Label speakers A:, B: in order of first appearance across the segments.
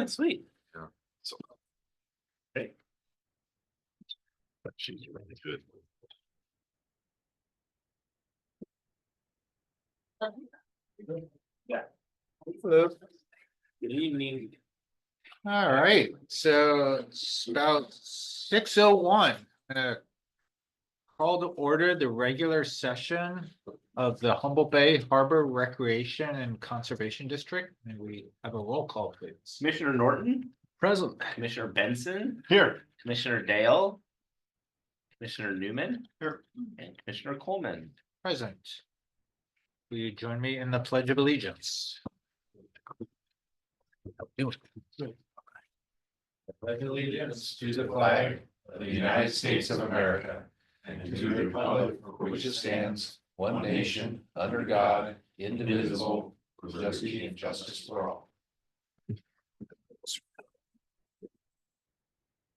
A: sweet.
B: Yeah. So.
A: Great.
B: But she's really good.
A: Yeah.
C: Hello.
A: Good evening.
C: All right, so it's about 6:01. I'm gonna call to order the regular session of the Humboldt Bay Harbor Recreation and Conservation District. And we have a roll call, please.
A: Commissioner Norton,
C: Present.
A: Commissioner Benson,
B: Here.
A: Commissioner Dale, Commissioner Newman, and Commissioner Coleman.
C: Present. Will you join me in the Pledge of Allegiance?
D: Pledge allegiance to the flag of the United States of America and to the republic for which it stands, one nation, under God, indivisible, with liberty and justice for all.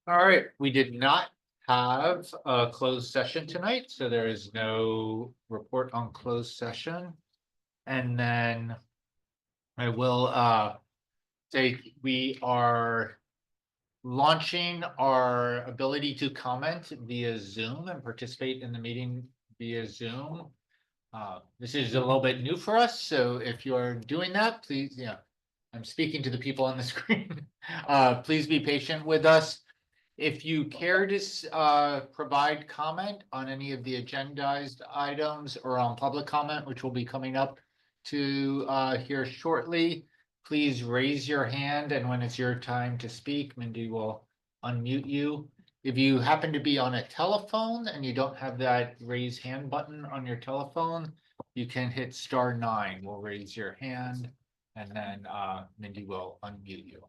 C: All right, we did not have a closed session tonight, so there is no report on closed session. And then I will say we are launching our ability to comment via Zoom and participate in the meeting via Zoom. This is a little bit new for us, so if you're doing that, please, I'm speaking to the people on the screen. Please be patient with us. If you care to provide comment on any of the agendized items or on public comment, which will be coming up to here shortly, please raise your hand, and when it's your time to speak, Mindy will unmute you. If you happen to be on a telephone and you don't have that raise hand button on your telephone, you can hit *9. We'll raise your hand, and then Mindy will unmute you.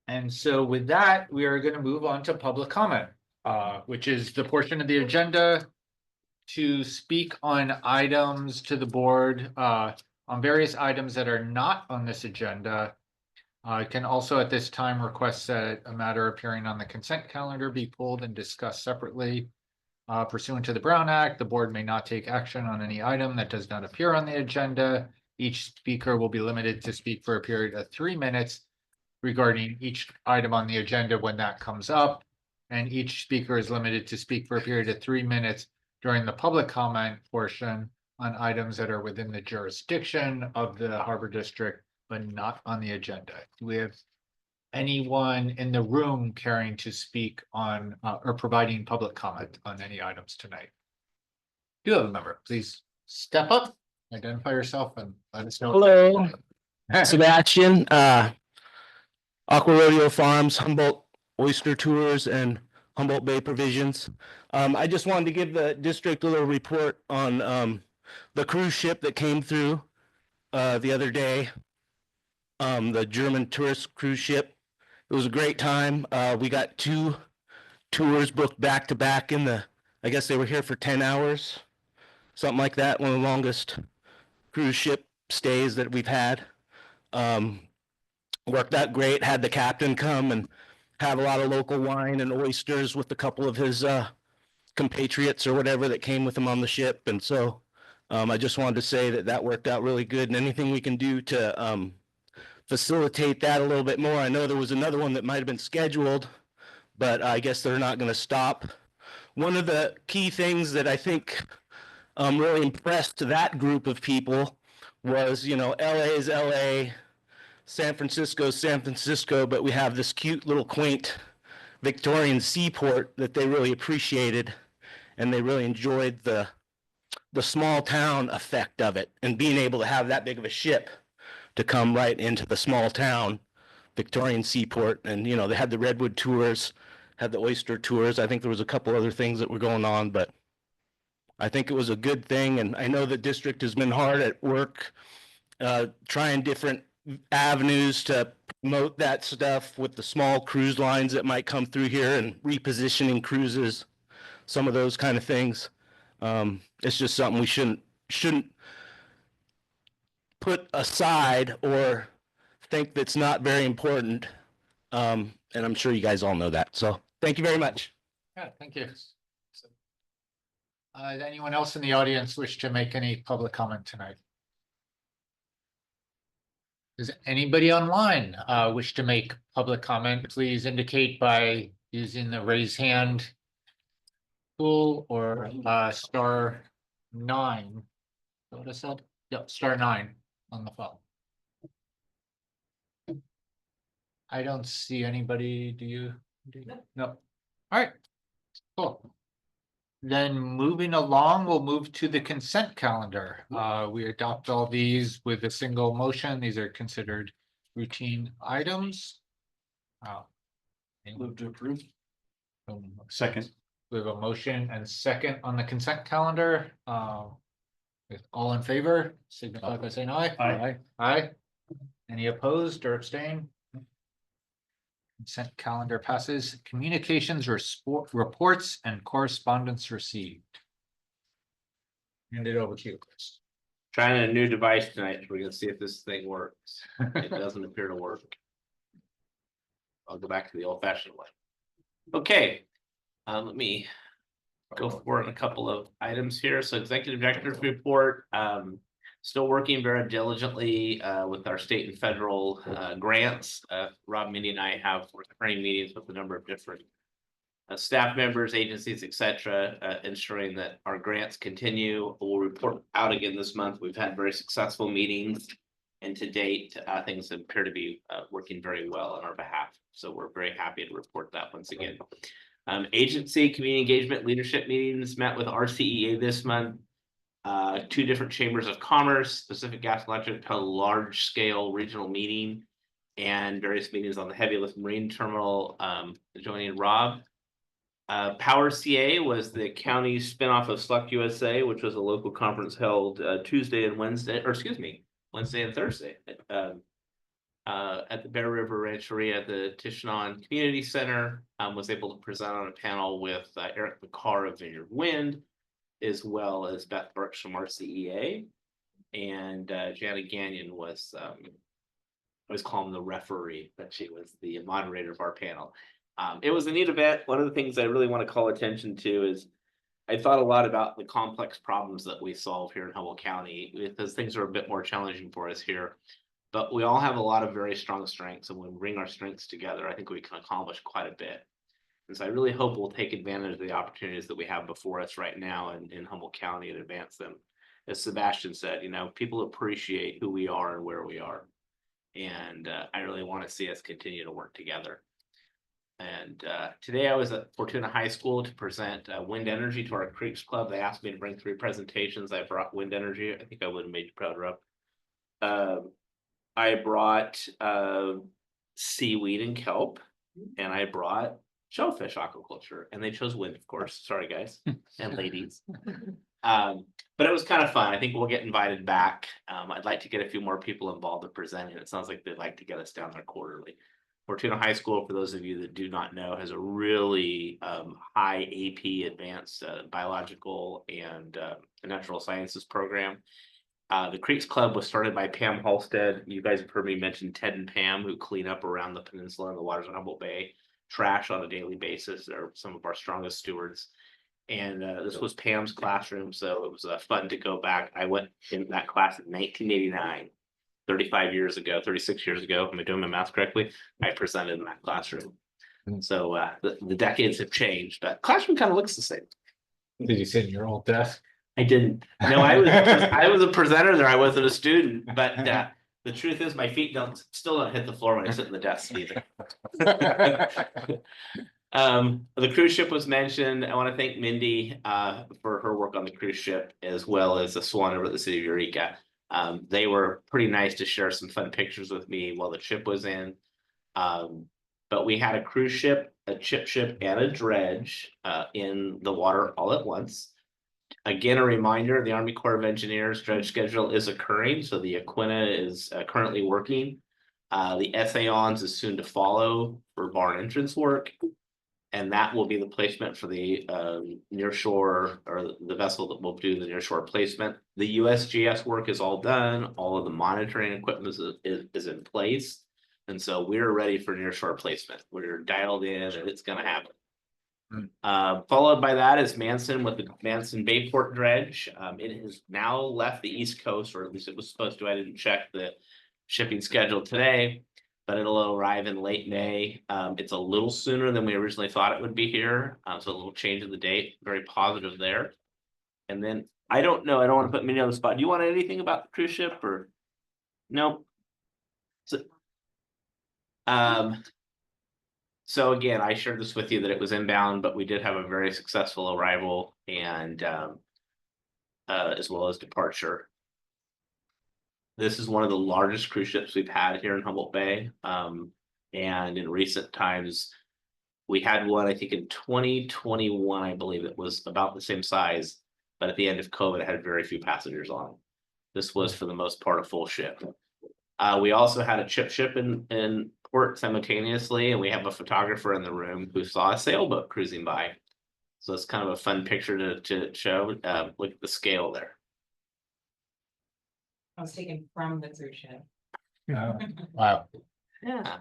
C: And so with that, we are going to move on to public comment, which is the portion of the agenda to speak on items to the board on various items that are not on this agenda. Can also at this time request that a matter appearing on the consent calendar be pulled and discussed separately. Pursuant to the Brown Act, the board may not take action on any item that does not appear on the agenda. Each speaker will be limited to speak for a period of 3 minutes regarding each item on the agenda when that comes up. And each speaker is limited to speak for a period of 3 minutes during the public comment portion on items that are within the jurisdiction of the Harbor District, but not on the agenda. Do we have anyone in the room caring to speak on or providing public comment on any items tonight? Do you have a member? Please step up, identify yourself, and let us know.
E: Hello, Sebastian, Aqua Rodeo Farms, Humboldt Oyster Tours, and Humboldt Bay Provisions. I just wanted to give the district a little report on the cruise ship that came through the other day, the German tourist cruise ship. It was a great time. We got 2 tours booked back to back I guess they were here for 10 hours, something like that. One of the longest cruise ship stays that we've had. Worked out great. Had the captain come and have a lot of local wine and oysters with a couple of his compatriots or whatever that came with him on the ship. And so I just wanted to say that worked out really good, and anything we can do to facilitate that a little bit more. I know there was another one that might have been scheduled, but I guess they're not going to stop. One of the key things that I think really impressed that group of people was, LA is LA, San Francisco is San Francisco, but we have this cute little quaint Victorian seaport that they really appreciated, and they really enjoyed the small town effect of it, and being able to have that big of a ship to come right into the small town Victorian seaport. And they had the redwood tours, had the oyster tours. I think there was a couple other things that were going on, but I think it was a good thing. And I know the district has been hard at work trying different avenues to promote that stuff with the small cruise lines that might come through here and repositioning cruises, some of those kind of things. It's just something we shouldn't put aside or think that's not very important. And I'm sure you guys all know that. So thank you very much.
C: Yeah, thank you. Does anyone else in the audience wish to make any public comment tonight? Does anybody online wish to make public comment? Please indicate by using the raise hand tool or star 9. Is that what I said? Yep, star 9 on the phone. I don't see anybody. Do you? No. All right. Cool. Then moving along, we'll move to the consent calendar. We adopt all these with a single motion. These are considered routine items.
D: Move to approve.
C: Second. We have a motion and second on the consent calendar. If all in favor, signify by saying aye.
B: Aye.
C: Aye. Any opposed or abstain? Consent calendar passes. Communications reports and correspondence received. Hand it over to you, Chris.
A: Trying a new device tonight. We're gonna see if this thing works. It doesn't appear to work. I'll go back to the old fashioned way. Okay, let me go forward on a couple of items here. So executive director's report, still working very diligently with our state and federal grants. Rob, Mindy, and I have recurring meetings with a number of different staff members, agencies, etc., ensuring that our grants continue. We'll report out again this month. We've had very successful meetings, and to date, things appear to be working very well on our behalf. So we're very happy to report that once again. Agency community engagement leadership meetings met with RCEA this month. 2 different chambers of commerce, Pacific Gas and Electric, a large scale regional meeting, and various meetings on the heavy lift marine terminal. Joining Rob. Power CA was the county spinoff of Select USA, which was a local conference held Tuesday and Wednesday, or excuse me, Wednesday and Thursday at the Bear River Rancheria at the Tishanon Community Center. Was able to present on a panel with Eric McCarr of Vineyard Wind, as well as Beth Burks from RCEA, and Janet Gagnon was I was calling the referee, but she was the moderator of our panel. It was a neat event. One of the things I really want to call attention to is I thought a lot about the complex problems that we solve here in Humboldt County, because things are a bit more challenging for us here. But we all have a lot of very strong strengths, and when we bring our strengths together, I think we can accomplish quite a bit. And so I really hope we'll take advantage of the opportunities that we have before us right now in Humboldt County and advance them. As Sebastian said, people appreciate who we are and where we are. And I really want to see us continue to work together. And today I was at Fortuna High School to present wind energy to our Creeks Club. They asked me to bring 3 presentations. I brought wind energy. I think I would have made you proud, Rob. I brought seaweed and kelp, and I brought shellfish aquaculture, and they chose wind, of course. Sorry, guys and ladies. But it was kind of fun. I think we'll get invited back. I'd like to get a few more people involved in presenting. It sounds like they'd like to get us down there quarterly. Fortuna High School, for those of you that do not know, has a really high AP advanced biological and natural sciences program. The Creeks Club was started by Pam Halstead. You guys have heard me mention Ted and Pam, who clean up around the peninsula and the waters of Humboldt Bay, trash on a daily basis. They're some of our strongest stewards. And this was Pam's classroom, so it was fun to go back. I went in that class in 1989, 35 years ago, 36 years ago. Am I doing my math correctly? I presented in that classroom. And so the decades have changed, but classroom kind of looks the same.
C: Did you sit in your old desk?
A: I didn't. No, I was a presenter there. I wasn't a student, but the truth is my feet still don't hit the floor when I sit in the desk either. The cruise ship was mentioned. I want to thank Mindy for her work on the cruise ship, as well as the Swan over at the city of Eureka. They were pretty nice to share some fun pictures with me while the ship was in. But we had a cruise ship, a chip ship, and a dredge in the water all at once. Again, a reminder, the Army Corps of Engineers dredge schedule is occurring. So the Aquina is currently working. The Essayons is soon to follow for barn entrance work. And that will be the placement for the nearshore, or the vessel that will do the nearshore placement. The USGS work is all done. All of the monitoring equipment is in place. And so we're ready for nearshore placement. We're dialed in and it's going to happen. Followed by that is Manson with the Manson Bayport dredge. It has now left the East Coast, or at least it was supposed to. I didn't check. The shipping scheduled today, but it'll arrive in late May. It's a little sooner than we originally thought it would be here, so a little change in the date, very positive there. And then, I don't know, I don't want to put Minnie on the spot. Do you want anything about the cruise ship or? No? So, so again, I shared this with you that it was inbound, but we did have a very successful arrival and as well as departure. This is one of the largest cruise ships we've had here in Humboldt Bay. And in recent times, we had one, I think in 2021, I believe it was about the same size, but at the end of COVID, it had very few passengers on it. This was for the most part a full ship. We also had a chip ship in port simultaneously, and we have a photographer in the room who saw a sailboat cruising by. So it's kind of a fun picture to show. Look at the scale there.
F: I was taken from the cruise ship.
C: Wow.
A: Yeah.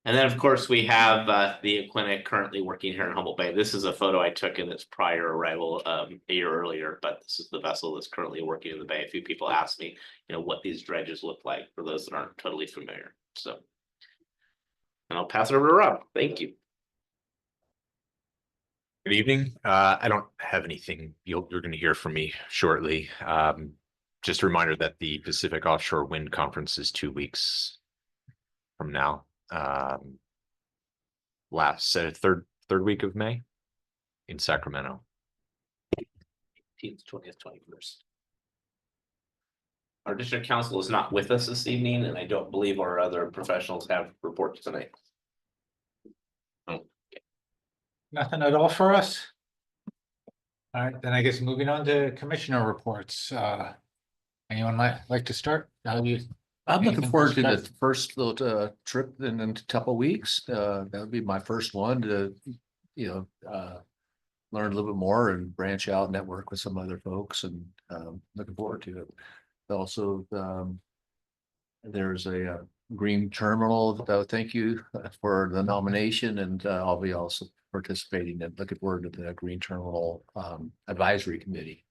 A: And then, of course, we have the Aquina currently working here in Humboldt Bay. This is a photo I took in its prior arrival a year earlier, but this is the vessel that's currently working in the bay. A few people asked me, what these dredges look like for those that aren't totally familiar. So, and I'll pass it over to Rob. Thank you.
B: Good evening. I don't have anything you're going to hear from me shortly. Just a reminder that the Pacific Offshore Wind Conference is 2 weeks from now. Third week of May in Sacramento.
A: 18th, 20th, 21st. Our district council is not with us this evening, and I don't believe our other professionals have reports tonight.
C: Nothing at all for us? All right, then I guess moving on to commissioner reports. Anyone like to start?
D: I'm looking
C: Anything
D: forward to the
C: special?
D: first little trip in a couple of weeks. That would be my first one to, learn a little bit more and branch out, network with some other folks, and looking forward to it. Also, there's a green terminal. Thank you for the nomination, and I'll be also participating and looking forward to the green terminal advisory committee.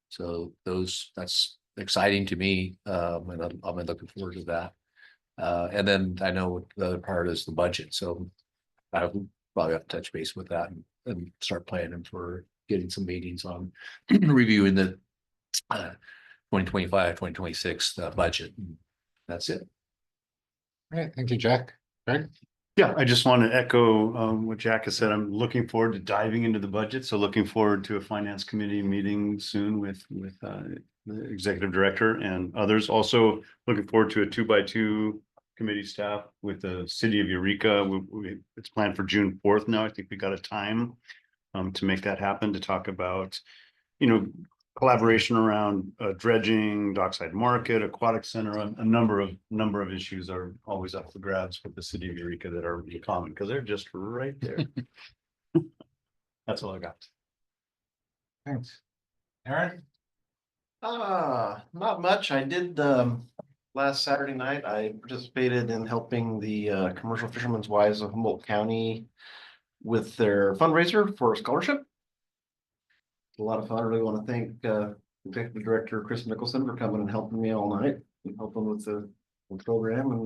D: So that's exciting to me, and I'm looking forward to that. And then I know the other part is the budget, so I will probably have to touch base with that and start planning for getting some meetings on reviewing the 2025, 2026 budget. That's it.
C: All right, thank you, Jack. Greg?
G: Yeah, I just want to echo what Jack has said. I'm looking forward to diving into the budget. So looking forward to a finance committee meeting soon with the executive director and others. Also looking forward to a 2x2 committee staff with the city of Eureka. It's planned for June 4th now. I think we got a time to make that happen, to talk about, collaboration around dredging, dockside market, aquatic center. A number of issues are always up for grabs with the city of Eureka that are in common because they're just right there. That's all I got.
C: Thanks. Aaron?
H: Not much. I did last Saturday night. I participated in helping the Commercial Fishermen's Wives of Humboldt County with their fundraiser for a scholarship. A lot of fun. I really want to thank Executive Director Chris Mickelson for coming and helping me all night and helping with the program. And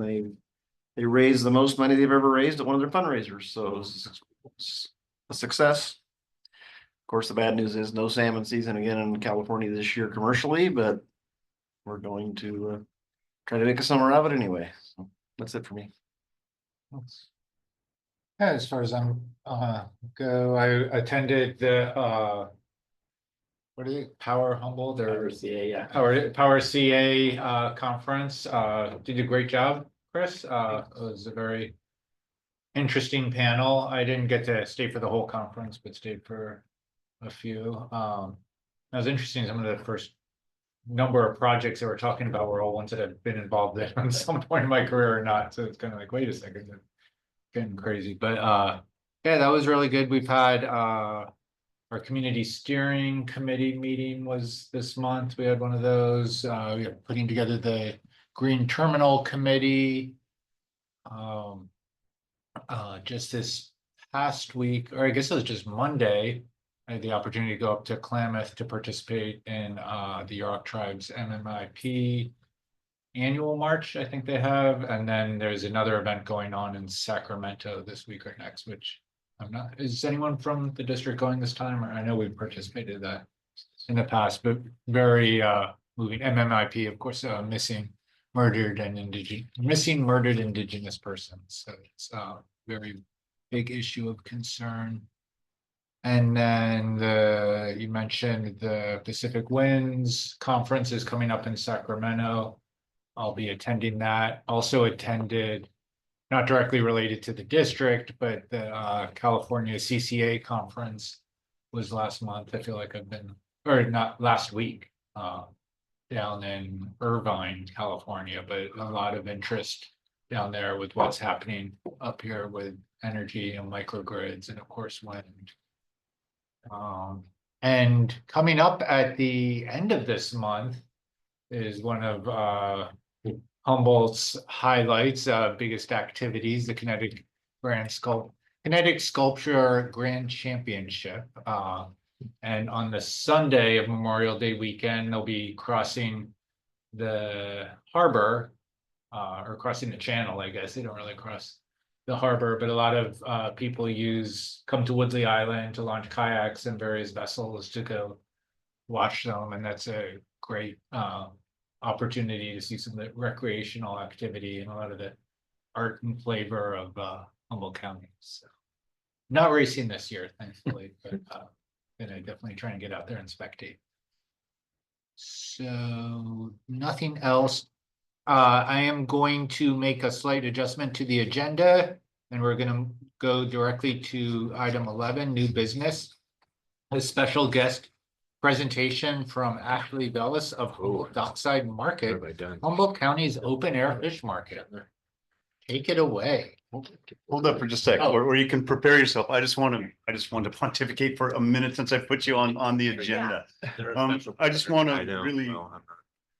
H: they raised the most money they've ever raised at one of their fundraisers. So it was a success. Of course, the bad news is no salmon season again in California this year commercially, but we're going to try to make a summer of it anyway. So that's it for me.
C: Yeah, as far as I'm go, I attended the what is it, Power Humboldt or
A: CA, yeah.
C: Power CA conference. Did a great job, Chris. It was a very interesting panel. I didn't get to stay for the whole conference, but stayed for a few. It was interesting. Some of the first number of projects they were talking about were all ones that I've been involved in at some point in my career or not. So it's kind of like, wait a second, it's getting crazy. But yeah, that was really good. We've had our community steering committee meeting was this month. We had one of those. We are putting together the green terminal committee. Just this past week, or I guess it was just Monday, I had the opportunity to go up to Klamath to participate in the Yurok Tribes MMIP annual march, I think they have, and then there's another event going on in Sacramento this week or next, which I'm not, is anyone from the district going this time? Or I know we've participated in that in the past, but very moving. MMIP, of course, missing murdered indigenous persons. So it's a very big issue of concern. And then you mentioned the Pacific Winds Conference is coming up in Sacramento. I'll be attending that. Also attended, not directly related to the district, but the California CCA conference was last month. I feel like I've been, or not last week, down in Irvine, California, but a lot of interest down there with what's happening up here with energy and microgrids and of course wind. And coming up at the end of this month is one of Humboldt's highlights, biggest activities, the Kinetic Sculpture Grand Championship. And on the Sunday of Memorial Day weekend, they'll be crossing the harbor, or crossing the channel, I guess. They don't really cross the harbor, but a lot of people come to Woodley Island to launch kayaks and various vessels to go watch them. And that's a great opportunity to see some of the recreational activity and a lot of the art and flavor of Humboldt County. So not racing this year, thankfully, but gonna definitely try and get out there and spectate. So nothing else. I am going to make a slight adjustment to the agenda, and we're gonna go directly to item 11, new business. A special guest presentation from Ashley Bellis of Humboldt Dockside Market,
B: What have I done?
C: Humboldt County's open air fish market. Take it away.
G: Hold up for just a sec,
C: Oh.
G: or you can prepare yourself. I just want to pontificate for a minute since I put you on the agenda. I just want
B: I
G: to
B: know.
G: really,
B: Well, I'm not-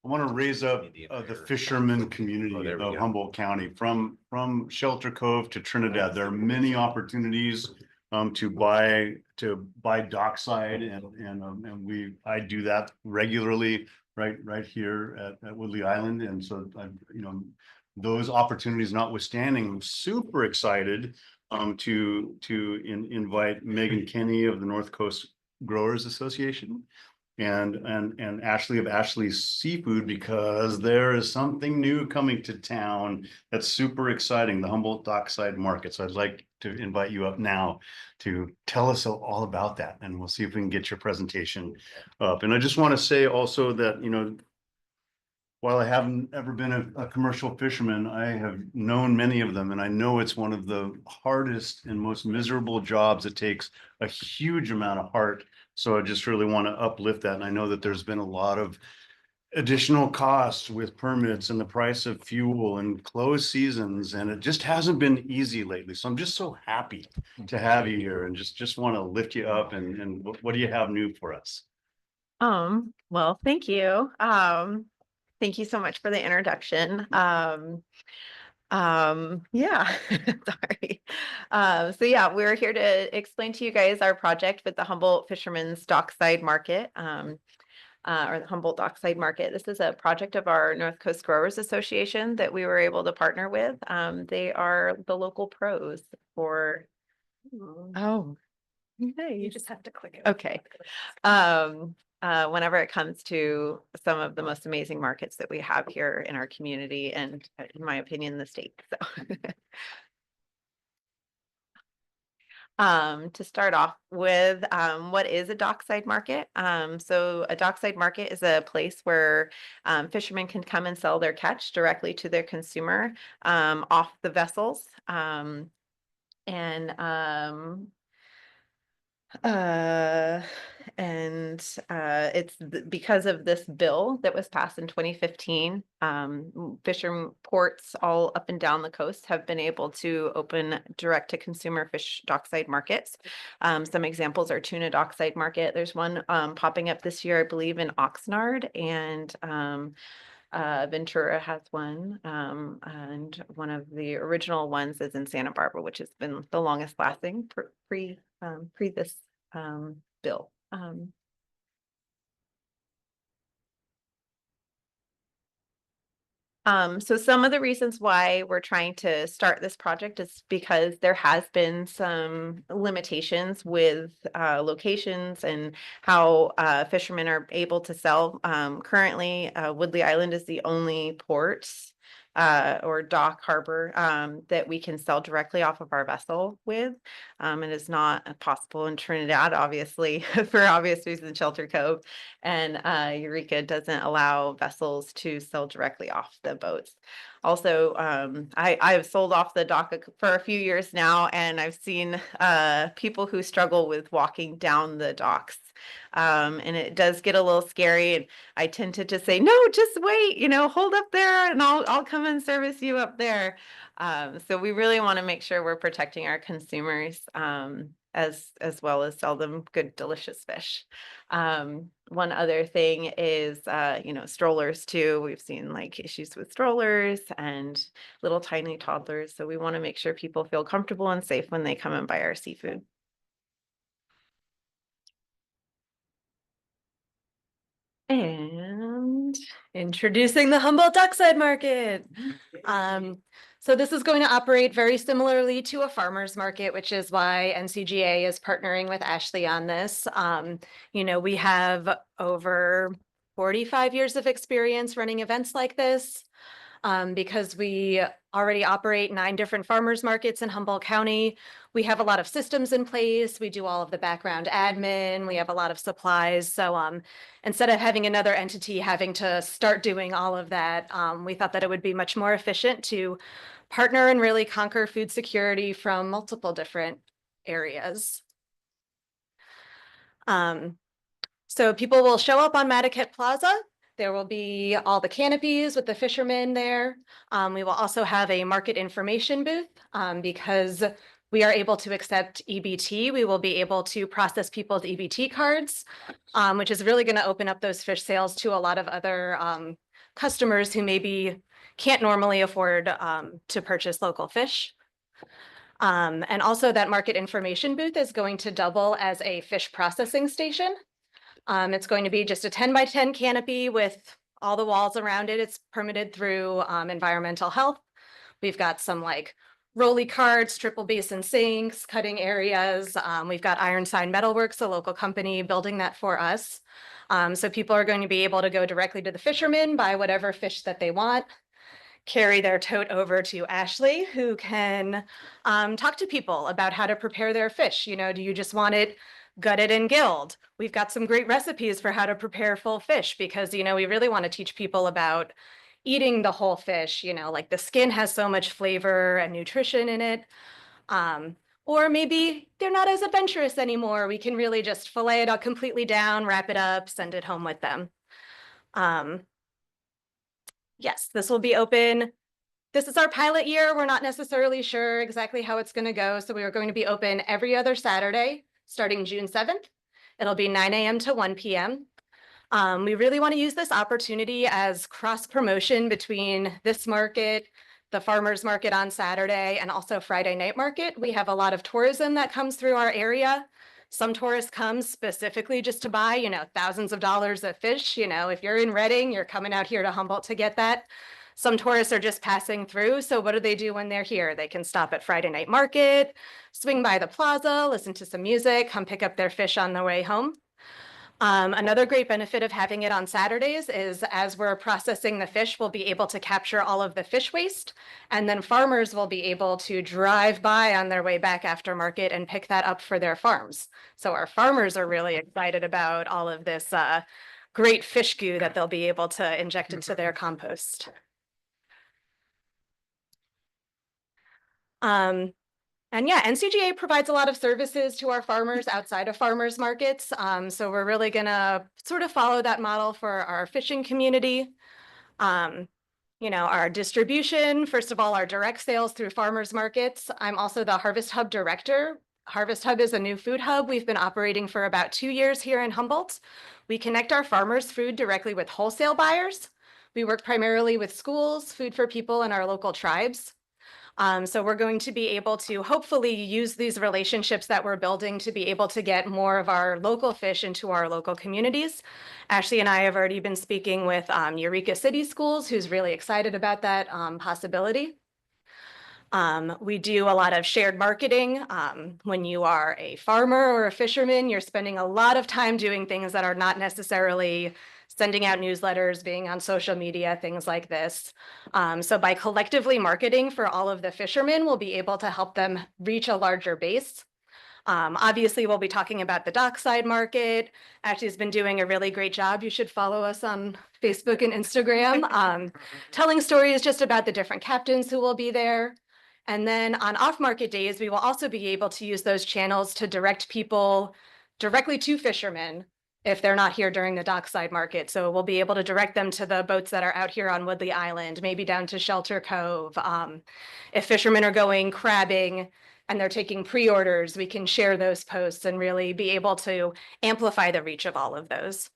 G: I want to raise up the fisherman
B: Oh,
G: community
B: there we
G: of
B: go.
G: Humboldt County, from Shelter Cove to Trinidad. There are many opportunities to buy dockside, and I do that regularly right here at Woodley Island. And so those opportunities notwithstanding, I'm super excited to invite Megan Kenny of the North Coast Growers Association and Ashley of Ashley's Seafood, because there is something new coming to town that's super exciting, the Humboldt Dockside Market. So I'd like to invite you up now to tell us all about that, and we'll see if we can get your presentation up. And I just want to say also that, while I haven't ever been a commercial fisherman, I have known many of them, and I know it's one of the hardest and most miserable jobs. It takes a huge amount of heart. So I just really want to uplift that. And I know that there's been a lot of additional costs with permits and the price of fuel and closed seasons, and it just hasn't been easy lately. So I'm just so happy to have you here, and just want to lift you up. And what do you have new for us?
I: Well, thank you. Thank you so much for the introduction. Yeah, sorry. So yeah, we're here to explain to you guys our project with the Humboldt Fishermen's Dockside Market, or the Humboldt Dockside Market. This is a project of our North Coast Growers Association that we were able to partner with. They are the local pros for, oh, hey,
F: You just have to click it.
I: okay. Whenever it comes to some of the most amazing markets that we have here in our community and, in my opinion, the state. So to start off with, what is a dockside market? So a dockside market is a place where fishermen can come and sell their catch directly to their consumer off the vessels. It's because of this bill that was passed in 2015. Fisher ports all up and down the coast have been able to open direct to consumer fish dockside markets. Some examples are Tuna Dockside Market. There's one popping up this year, I believe, in Oxnard, and Ventura has one, and one of the original ones is in Santa Barbara, which has been the longest lasting pre this bill. So some of the reasons why we're trying to start this project is because there has been some limitations with locations and how fishermen are able to sell. Currently, Woodley Island is the only port or dock harbor that we can sell directly off of our vessel with. It is not possible in Trinidad, obviously, for obvious reasons, Shelter Cove. And Eureka doesn't allow vessels to sell directly off the boats. Also, I have sold off the dock for a few years now, and I've seen people who struggle with walking down the docks. And it does get a little scary, and I tend to just say, no, just wait, hold up there and I'll come and service you up there. So we really want to make sure we're protecting our consumers as well as sell them good, delicious fish. One other thing is, strollers too. We've seen like issues with strollers and little tiny toddlers. So we want to make sure people feel comfortable and safe when they come and buy our seafood.
J: And introducing the Humboldt Dockside Market. So this is going to operate very similarly to a farmer's market, which is why NCGA is partnering with Ashley on this. We have over 45 years of experience running events like this. Because we already operate 9 different farmers markets in Humboldt County. We have a lot of systems in place. We do all of the background admin. We have a lot of supplies. So instead of having another entity having to start doing all of that, we thought that it would be much more efficient to partner and really conquer food security from multiple different areas. So people will show up on Madaket Plaza. There will be all the canopies with the fishermen there. We will also have a market information booth because we are able to accept EBT. We will be able to process people's EBT cards, which is really going to open up those fish sales to a lot of other customers who maybe can't normally afford to purchase local fish. And also that market information booth is going to double as a fish processing station. It's going to be just a 10 by 10 canopy with all the walls around it. It's permitted through environmental health. We've got some like rolly carts, triple basin sinks, cutting areas. We've got Ironsign Metalworks, a local company, building that for us. So people are going to be able to go directly to the fishermen, buy whatever fish that they want, carry their tote over to Ashley, who can talk to people about how to prepare their fish. Do you just want it gutted and gilled? We've got some great recipes for how to prepare full fish because, we really want to teach people about eating the whole fish, like the skin has so much flavor and nutrition in it. Or maybe they're not as adventurous anymore. We can really just fillet it all completely down, wrap it up, send it home with them. Yes, this will be open. This is our pilot year. We're not necessarily sure exactly how it's going to go. So we are going to be open every other Saturday, starting June 7th. It'll be 9 a.m. to 1 p.m. We really want to use this opportunity as cross promotion between this market, the farmers market on Saturday, and also Friday night market. We have a lot of tourism that comes through our area. Some tourists come specifically just to buy, thousands of dollars of fish. If you're in Reading, you're coming out here to Humboldt to get that. Some tourists are just passing through. So what do they do when they're here? They can stop at Friday night market, swing by the plaza, listen to some music, come pick up their fish on their way home. Another great benefit of having it on Saturdays is as we're processing the fish, we'll be able to capture all of the fish waste, and then farmers will be able to drive by on their way back after market and pick that up for their farms. So our farmers are really excited about all of this great fish goo that they'll be able to inject into their compost. And yeah, NCGA provides a lot of services to our farmers outside of farmers markets. So we're really gonna sort of follow that model for our fishing community. Our distribution, first of all, our direct sales through farmers markets. I'm also the Harvest Hub director. Harvest Hub is a new food hub. We've been operating for about 2 years here in Humboldt. We connect our farmers' food directly with wholesale buyers. We work primarily with schools, Food for People, and our local tribes. So we're going to be able to hopefully use these relationships that we're building to be able to get more of our local fish into our local communities. Ashley and I have already been speaking with Eureka City Schools, who's really excited about that possibility. We do a lot of shared marketing. When you are a farmer or a fisherman, you're spending a lot of time doing things that are not necessarily sending out newsletters, being on social media, things like this. So by collectively marketing for all of the fishermen, we'll be able to help them reach a larger base. Obviously, we'll be talking about the dockside market. Ashley's been doing a really great job. You should follow us on Facebook and Instagram, telling stories just about the different captains who will be there. And then on off-market days, we will also be able to use those channels to direct people directly to fishermen if they're not here during the dockside market. So we'll be able to direct them to the boats that are out here on Woodley Island, maybe down to Shelter Cove. If fishermen are going crabbing and they're taking pre-orders, we can share those posts and really be able to amplify the reach of all of those.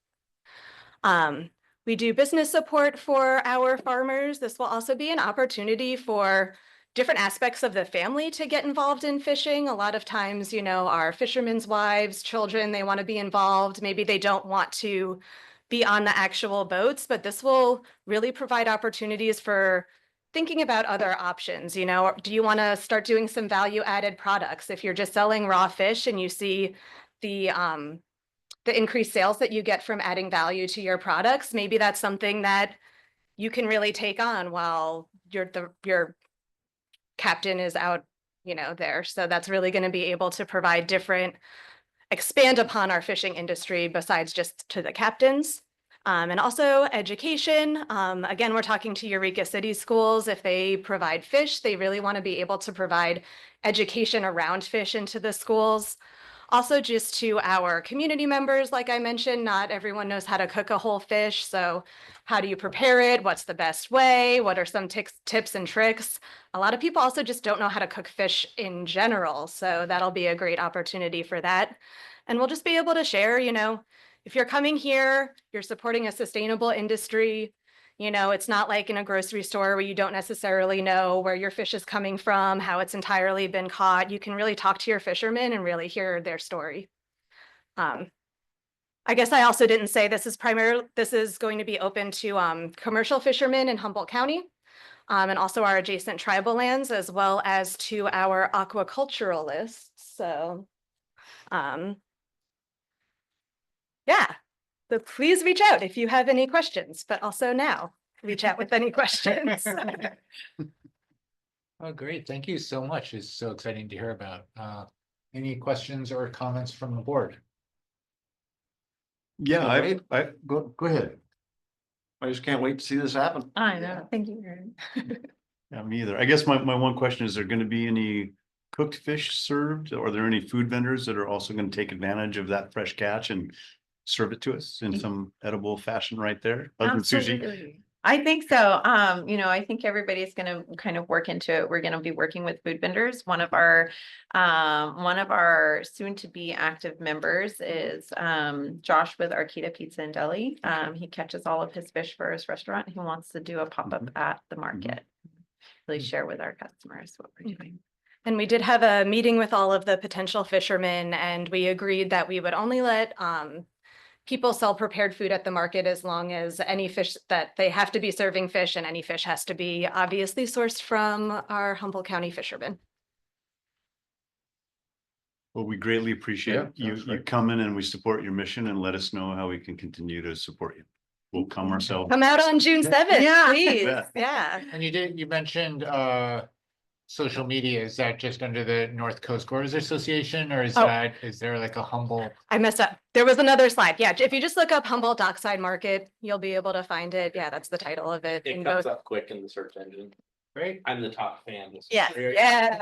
J: We do business support for our farmers. This will also be an opportunity for different aspects of the family to get involved in fishing. A lot of times, you know, our fishermen's wives, children, they want to be involved. Maybe they don't want to be on the actual boats, but this will really provide opportunities for thinking about other options. You know, do you want to start doing some value added products? If you're just selling raw fish and you see the increased sales that you get from adding value to your products, maybe that's something that you can really take on while your captain is out, you know, there. So that's really going to be able to provide expand upon our fishing industry besides just to the captains. And also education. Again, we're talking to Eureka City Schools. If they provide fish, they really want to be able to provide education around fish into the schools. Also, just to our community members, like I mentioned, not everyone knows how to cook a whole fish. So how do you prepare it? What's the best way? What are some tips and tricks? A lot of people also just don't know how to cook fish in general. So that'll be a great opportunity for that. And we'll just be able to share, you know, if you're coming here, you're supporting a sustainable industry. You know, it's not like in a grocery store where you don't necessarily know where your fish is coming from, how it's entirely been caught. You can really talk to your fishermen and really hear their story. I guess I also didn't say this is going to be open to commercial fishermen in Humboldt County, and also our adjacent tribal lands, as well as to our aquaculturalists. So, yeah. So please reach out if you have any questions, but also now reach out with any questions.
C: Oh, great. Thank you so much. It's so exciting to hear about. Any questions or comments from the board?
G: Yeah, I
H: Go ahead. I just can't wait to see this happen.
F: I know, thank you. Aaron.
G: Yeah, me either. I guess my one question is there going to be any cooked fish served? Or are there any food vendors that are also going to take advantage of that fresh catch and serve it to us in some edible fashion right there? Other than sushi.
F: Absolutely. I think so. You know, I think everybody's gonna kind of work into it. We're gonna be working with food vendors. One of our soon to be active members is Josh with Arkita Pizza and Deli. He catches all of his fish for his restaurant. He wants to do a pop-up at the market. Really share with our customers what we're doing.
J: And we did have a meeting with all of the potential fishermen, and we agreed that we would only let people sell prepared food at the market as long as any fish that they have to be serving fish, and any fish has to be obviously sourced from our Humboldt County fishermen.
G: Well, we greatly appreciate
D: Yeah,
G: you
D: that's right.
G: coming, and we support your mission, and let us know how we can continue to support you. We'll come ourselves.
J: Come out on June 7th,
F: Yeah.
J: please.
G: Yeah.
J: Yeah.
C: And you mentioned social media. Is that just under the North Coast Growers Association, or is there like a Humboldt?
J: I messed up. There was another slide. Yeah, if you just look up Humboldt Dockside Market, you'll be able to find it. Yeah, that's the title of it.
A: It
J: in
A: comes
J: both.
A: up quick in the search engine.
C: Great.
A: I'm the top fan.
J: Yeah, yeah.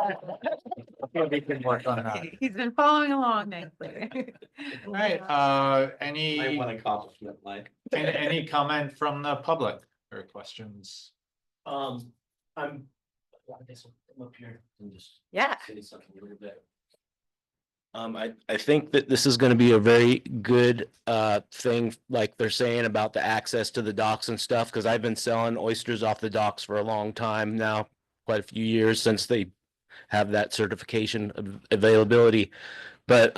C: We can work on that.
F: He's been following along nicely.
C: All right,
A: My
C: any
A: one accomplishment, like.
C: any comment from the public or questions?
K: I guess I'm up here and just
J: Yeah.
K: say something a little bit.
E: I think that this is gonna be a very good thing, like they're saying about the access to the docks and stuff, because I've been selling oysters off the docks for a long time now. quite a few years since they have that certification availability. But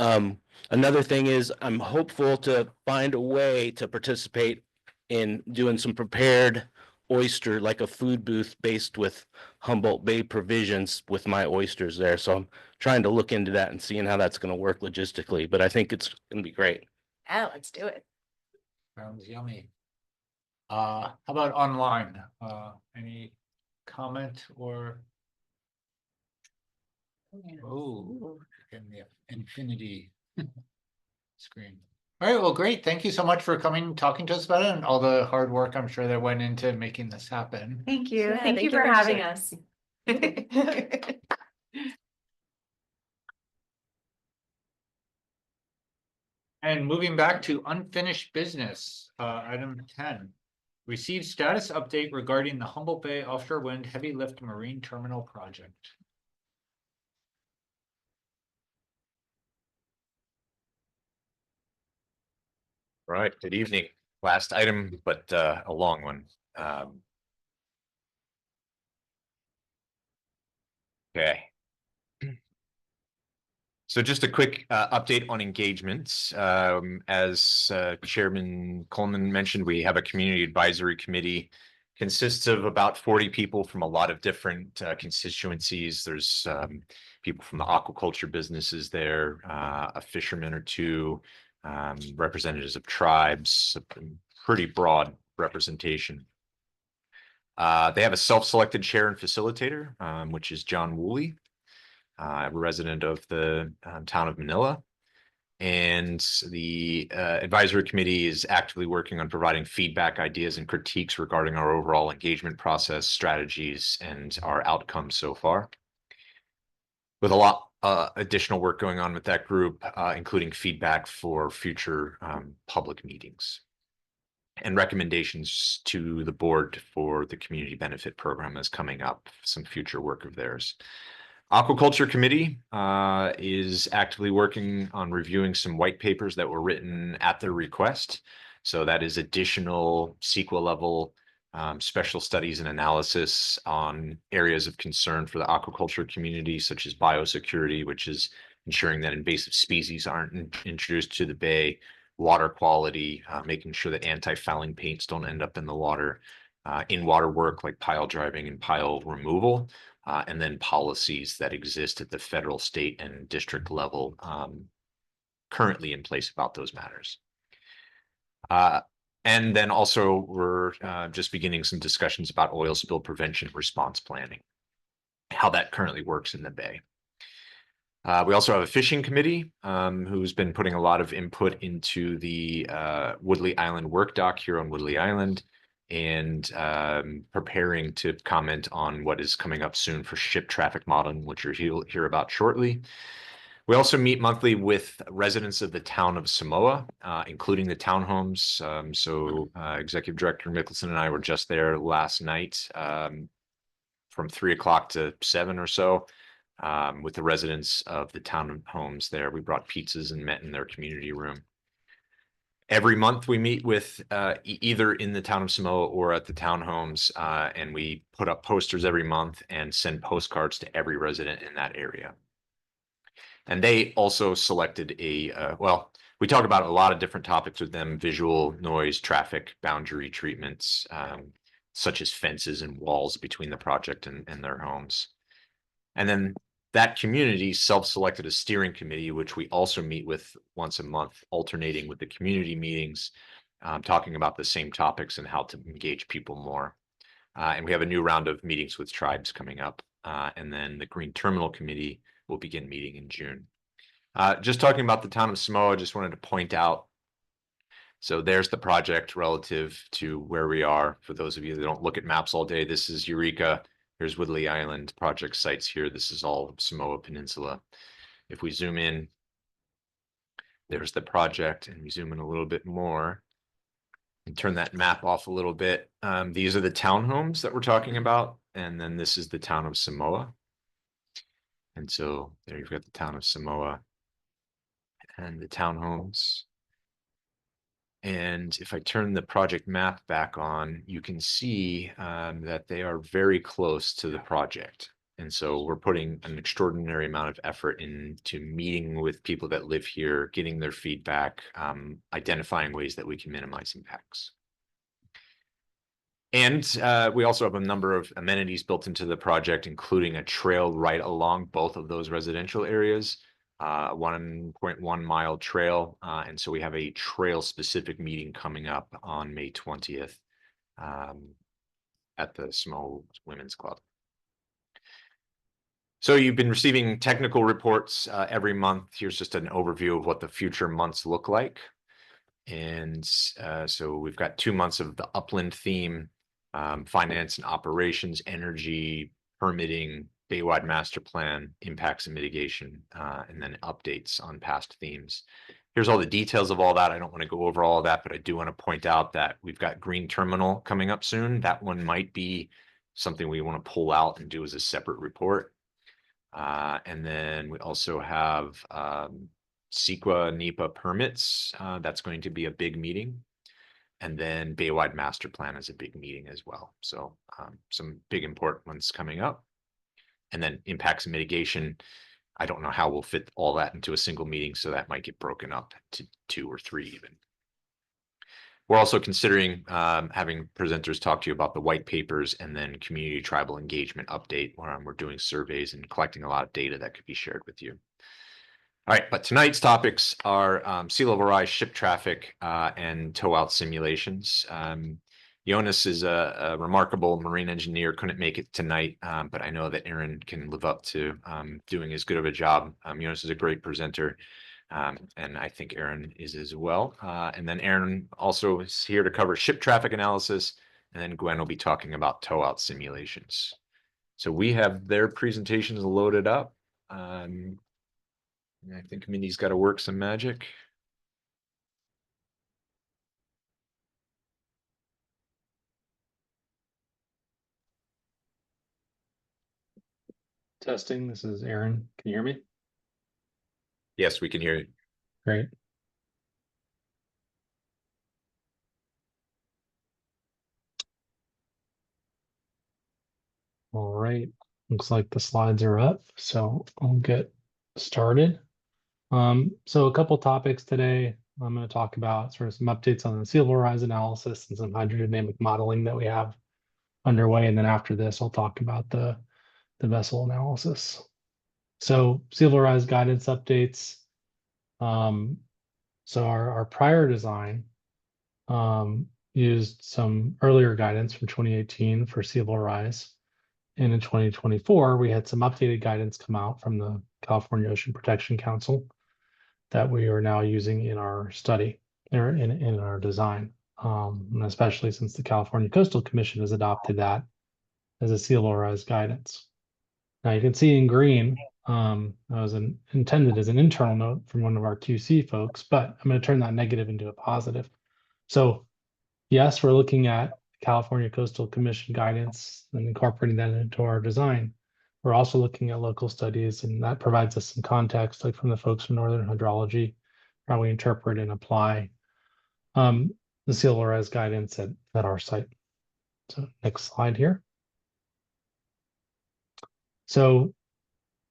E: another thing is I'm hopeful to find a way to participate in doing some prepared oyster, like a food booth based with Humboldt Bay provisions with my oysters there. So I'm trying to look into that and seeing how that's going to work logistically, but I think it's going to be great.
J: Yeah, let's do it.
C: Sounds yummy. How about online? Any comment or? Oh, in the infinity screen. All right, well, great. Thank you so much for coming, talking to us about it and all the hard work I'm sure that went into making this happen.
F: Thank you.
J: Yeah,
F: Thank you for
J: very
F: having
J: much.
F: us.
C: And moving back to unfinished business, item 10. Receive status update regarding the Humboldt Bay offshore wind heavy lift marine terminal project.
B: Right, good evening. Last item, but a long one. Okay. So just a quick update on engagements. As Chairman Coleman mentioned, we have a community advisory committee. Consists of about 40 people from a lot of different constituencies. There's people from the aquaculture businesses there, a fisherman or two, representatives of tribes, a pretty broad representation. They have a self-selected chair and facilitator, which is John Woolley, a resident of the town of Manila. And the advisory committee is actively working on providing feedback, ideas, and critiques regarding our overall engagement process, strategies, and our outcomes so far. With a lot additional work going on with that group, including feedback for future public meetings and recommendations to the board for the community benefit program that's coming up, some future work of theirs. Aquaculture Committee is actively working on reviewing some white papers that were written at their request. So that is additional CEQA level special studies and analysis on areas of concern for the aquaculture community, such as biosecurity, which is ensuring that invasive species aren't introduced to the bay, water quality, making sure that anti-fouling paints don't end up in the water, in-water work like pile driving and pile removal. And then policies that exist at the federal, state, and district level currently in place about those matters. And then also we're just beginning some discussions about oil spill prevention response planning, how that currently works in the bay. We also have a fishing committee who's been putting a lot of input into the Woodley Island work dock here on Woodley Island, and preparing to comment on what is coming up soon for ship traffic modeling, which you'll hear about shortly. We also meet monthly with residents of the town of Samoa, including the townhomes. Executive Director Mickelson and I were just there last night from 3 o'clock to 7 or so with the residents of the townhomes there. We brought pizzas and met in their community room. Every month we meet with either in the town of Samoa or at the townhomes, and we put up posters every month and send postcards to every resident in that area. And they also selected we talk about a lot of different topics with them: visual, noise, traffic, boundary treatments, such as fences and walls between the project and their homes. And then that community self-selected a steering committee, which we also meet with once a month, alternating with the community meetings, talking about the same topics and how to engage people more. And we have a new round of meetings with tribes coming up. And then the Green Terminal Committee will begin meeting in June. Just talking about the town of Samoa, just wanted to point out, so there's the project relative to where we are. For those of you that don't look at maps all day, this is Eureka. Here's Woodley Island project sites here. This is all Samoa Peninsula. If we zoom in, there's the project, and we zoom in a little bit more and turn that map off a little bit. These are the townhomes that we're talking about. And then this is the town of Samoa. And so there you've got the town of Samoa and the townhomes. And if I turn the project map back on, you can see that they are very close to the project. And so we're putting an extraordinary amount of effort into meeting with people that live here, getting their feedback, identifying ways that we can minimize impacts. And we also have a number of amenities built into the project, including a trail right along both of those residential areas. 1.1 mile trail. And so we have a trail specific meeting coming up on May 20th at the Small Women's Club. So you've been receiving technical reports every month. Here's just an overview of what the future months look like. And so we've got 2 months of the upland theme, finance and operations, energy, permitting, Baywide Master Plan, impacts and mitigation, and then updates on past themes. Here's all the details of all that. I don't want to go over all of that, but I do want to point out that we've got Green Terminal coming up soon. That one might be something we want to pull out and do as a separate report. And then we also have CEQA NEPA permits. That's going to be a big meeting. And then Baywide Master Plan is a big meeting as well. So some big important ones coming up. And then impacts and mitigation. I don't know how we'll fit all that into a single meeting, so that might get broken up to 2 or 3 even. We're also considering having presenters talk to you about the white papers and then community tribal engagement update, where we're doing surveys and collecting a lot of data that could be shared with you. All right, but tonight's topics are sea level rise, ship traffic, and tow out simulations. Jonas is a remarkable marine engineer, couldn't make it tonight, but I know that Aaron can live up to doing as good of a job. Jonas is a great presenter, and I think Aaron is as well. And then Aaron also is here to cover ship traffic analysis, and then Gwen will be talking about tow out simulations. So we have their presentations loaded up. I think Mindy's got to work some magic.
L: Testing, this is Aaron. Can you hear me?
B: Yes, we can hear you.
L: Great. All right, looks like the slides are up, so I'll get started. So a couple topics today. I'm going to talk about sort of some updates on the sea level rise analysis and some hydrodynamic modeling that we have underway. And then after this, I'll talk about the vessel analysis. So sea level rise guidance updates. So our prior design used some earlier guidance from 2018 for sea level rise. And in 2024, we had some updated guidance come out from the California Ocean Protection Council that we are now using in our study or in our design, and especially since the California Coastal Commission has adopted that as a sea level rise guidance. Now you can see in green, that was intended as an internal note from one of our QC folks, but I'm going to turn that negative into a positive. So yes, we're looking at California Coastal Commission guidance and incorporating that into our design. We're also looking at local studies, and that provides us some context, like from the folks from Northern Hydrology, how we interpret and apply the sea level rise guidance at our site. So next slide here. So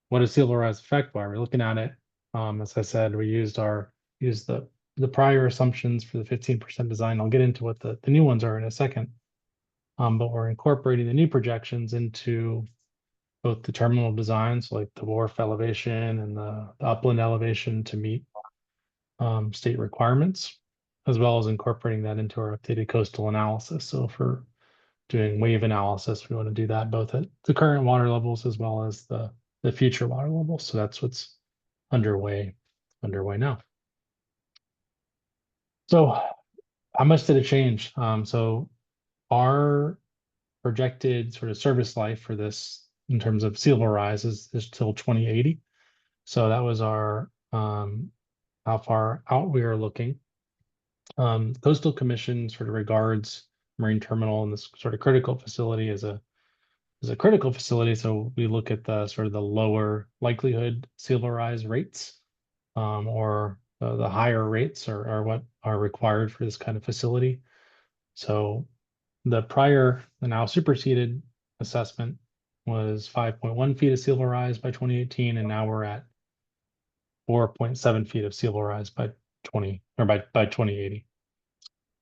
L: what does sea level rise affect? Why we're looking at it? As I said, we used the prior assumptions for the 15% design. I'll get into what the new ones are in a second. But we're incorporating the new projections into both the terminal designs, like the wharf elevation and the upland elevation to meet state requirements, as well as incorporating that into our updated coastal analysis. So for doing wave analysis, we want to do that both at the current water levels as well as the future water levels. So that's what's underway now. So how much did it change? So our projected sort of service life for this in terms of sea level rise is till 2080. So that was our how far out we are looking. Coastal Commission sort of regards marine terminal and this sort of critical facility as a critical facility. So we look at the sort of the lower likelihood sea level rise rates, or the higher rates are what are required for this kind of facility. So the prior, the now superseded assessment was 5.1 feet of sea level rise by 2018, and now we're at 4.7 feet of sea level rise by 2080,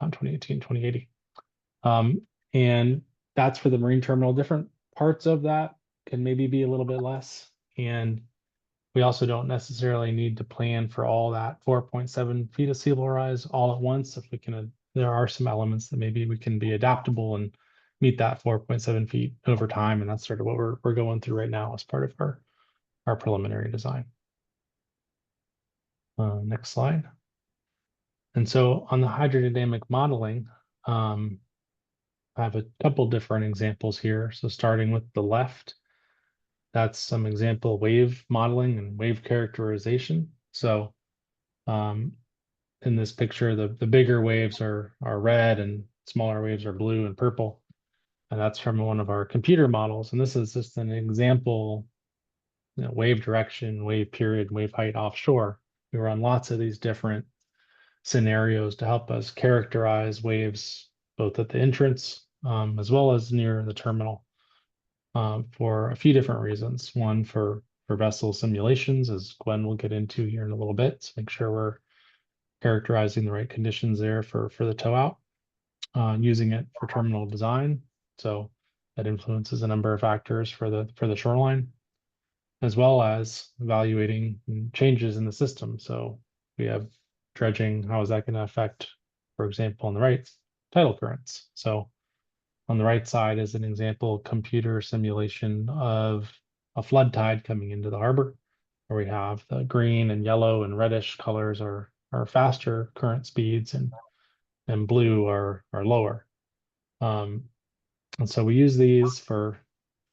L: not 2018, 2080. And that's for the marine terminal. Different parts of that can maybe be a little bit less. And we also don't necessarily need to plan for all that 4.7 feet of sea level rise all at once. If we can, there are some elements that maybe we can be adaptable and meet that 4.7 feet over time. And that's sort of what we're going through right now as part of our preliminary design. Next slide. And so on the hydrodynamic modeling, I have a couple different examples here. So starting with the left, that's some example wave modeling and wave characterization. So in this picture, the bigger waves are red and smaller waves are blue and purple. And that's from one of our computer models. And this is just an example, wave direction, wave period, wave height offshore. We run lots of these different scenarios to help us characterize waves both at the entrance as well as near the terminal for a few different reasons. One, for vessel simulations, as Gwen will get into here in a little bit, to make sure we're characterizing the right conditions there for the tow out, using it for terminal design. So that influences a number of factors for the shoreline, as well as evaluating changes in the system. So we have dredging. How is that going to affect, for example, on the right, tidal currents? So on the right side is an example computer simulation of a flood tide coming into the harbor, where we have the green and yellow and reddish colors are faster current speeds, and blue are lower. And so we use these for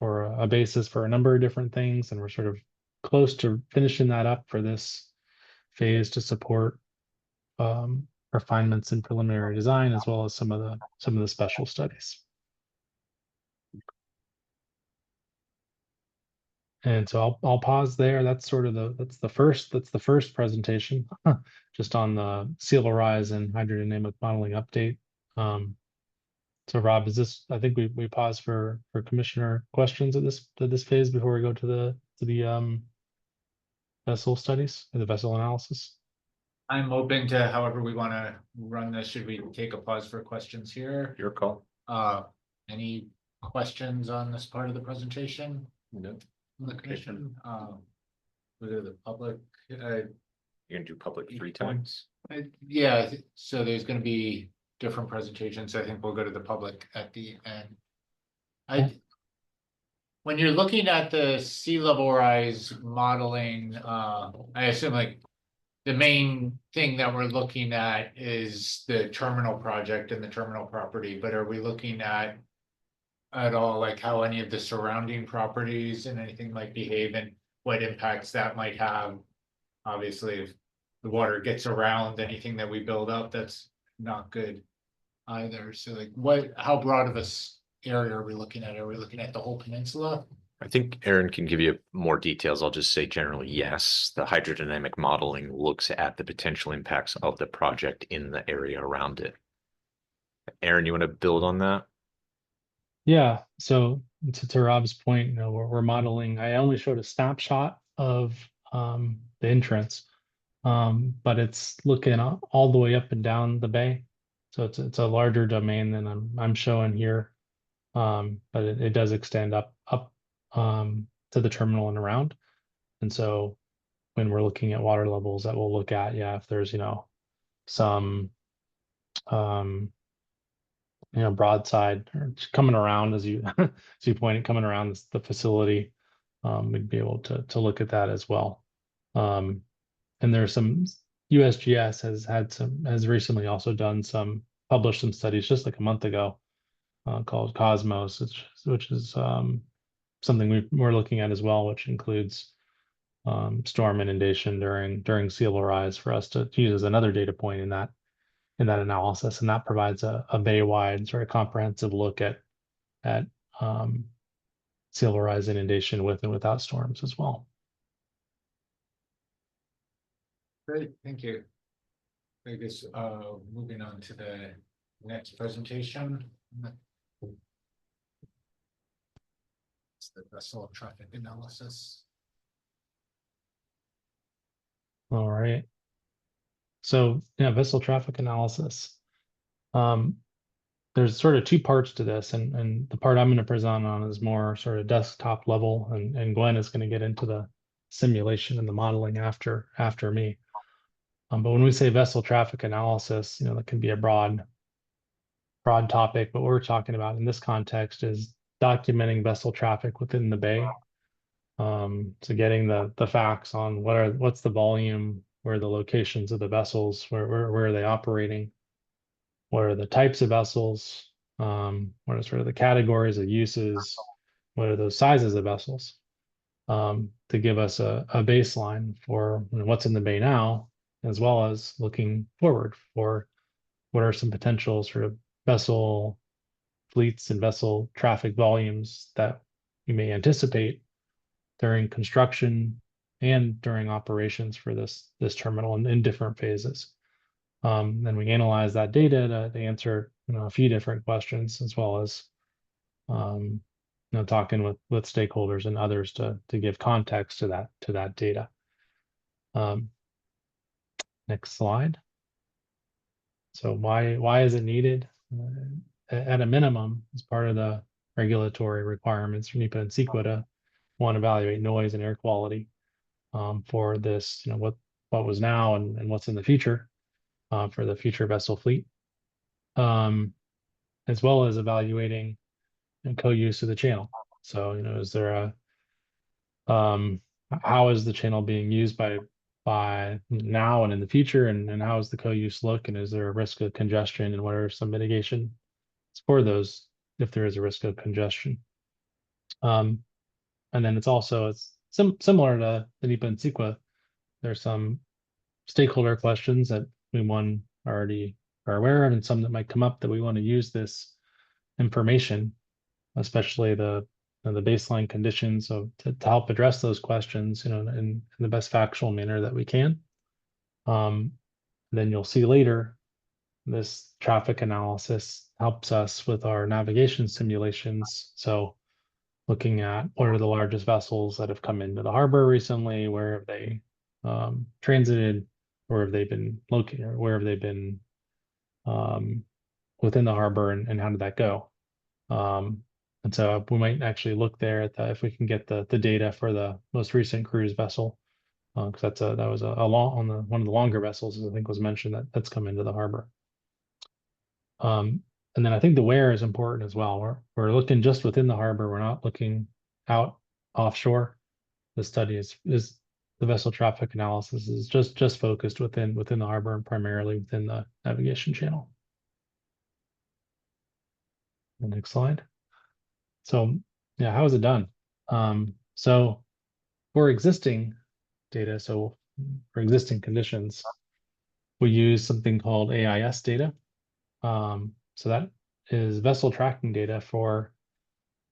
L: a basis for a number of different things, and we're sort of close to finishing that up for this phase to support refinements in preliminary design, as well as some of the special studies. And so I'll pause there. That's sort of that's the first presentation, just on the sea level rise and hydrodynamic modeling update. So Rob, is this? I think we pause for commissioner questions at this phase before we go to the vessel studies or the vessel analysis.
C: I'm open to however we want to run this. Should we take a pause for questions here?
B: Your call.
C: Any questions on this part of the presentation?
B: No.
C: From the commission? We go to the public.
B: You're gonna do public 3 times.
C: Yeah, so there's gonna be different presentations. I think we'll go to the public at the end. When you're looking at the sea level rise modeling, I assume like the main thing that we're looking at is the terminal project and the terminal property, but are we looking at all like how any of the surrounding properties and anything might behave and what impacts that might have? Obviously, if the water gets around anything that we build up, that's not good either. So like how broad of a area are we looking at? Are we looking at the whole peninsula?
B: I think Aaron can give you more details. I'll just say generally, yes, the hydrodynamic modeling looks at the potential impacts of the project in the area around it. Aaron, you want to build on that?
L: Yeah. So to Rob's point, we're modeling. I only showed a snapshot of the entrance, but it's looking all the way up and down the bay. So it's a larger domain than I'm showing here, but it does extend up to the terminal and around. And so when we're looking at water levels, that we'll look at, if there's some broadside or coming around as you pointed, coming around the facility, we'd be able to look at that as well. And there's some USGS has recently also published some studies just like a month ago called Cosmos, which is something we're looking at as well, which includes storm inundation during sea level rise for us to use as another data point in that analysis, and that provides a bay-wide sort of comprehensive look at sea level rise inundation with and without storms as well.
C: Great, thank you. I guess, moving on to the next presentation. It's the vessel traffic analysis.
L: All right. So, yeah, vessel traffic analysis. There's sort of two parts to this, and the part I'm going to present on is more sort of desktop level, and Glenn is going to get into the simulation and the modeling after me. But when we say vessel traffic analysis, that can be a broad topic, but what we're talking about in this context is documenting vessel traffic within the bay. So getting the facts on what's the volume, where are the locations of the vessels, where are they operating, what are the types of vessels, what are sort of the categories of uses, what are those sizes of vessels, to give us a baseline for what's in the bay now, as well as looking forward for what are some potential sort of vessel fleets and vessel traffic volumes that you may anticipate during construction and during operations for this terminal in different phases. Then we analyze that data to answer a few different questions, as well as talking with stakeholders and others to give context to that data. Next slide. So why is it needed? At a minimum, as part of the regulatory requirements for NEPA and CEQA to want to evaluate noise and air quality for this, what was now and what's in the future for the future vessel fleet, as well as evaluating and co-use of the channel. So, is there how is the channel being used by now and in the future, and how does the co-use look, and is there a risk of congestion, and what are some mitigation for those if there is a risk of congestion? And then it's similar to the NEPA and CEQA. There's some stakeholder questions that we already are aware of, and some that might come up that we want to use this information, especially the baseline conditions, to help address those questions, in the best factual manner that we can. Then you'll see later, this traffic analysis helps us with our navigation simulations. So looking at what are the largest vessels that have come into the harbor recently, where have they transited, where have they been located, or where have they been within the harbor, and how did that go? And so we might actually look there at if we can get the data for the most recent cruise vessel, because that was one of the longer vessels, I think was mentioned, that's come into the harbor. And then I think the where is important as well. We're looking just within the harbor. We're not looking out offshore. The study is the vessel traffic analysis is just focused within the harbor, and primarily within the navigation channel. The next slide. So yeah, how is it done? So for existing data, so for existing conditions, we use something called AIS data. So that is vessel tracking data for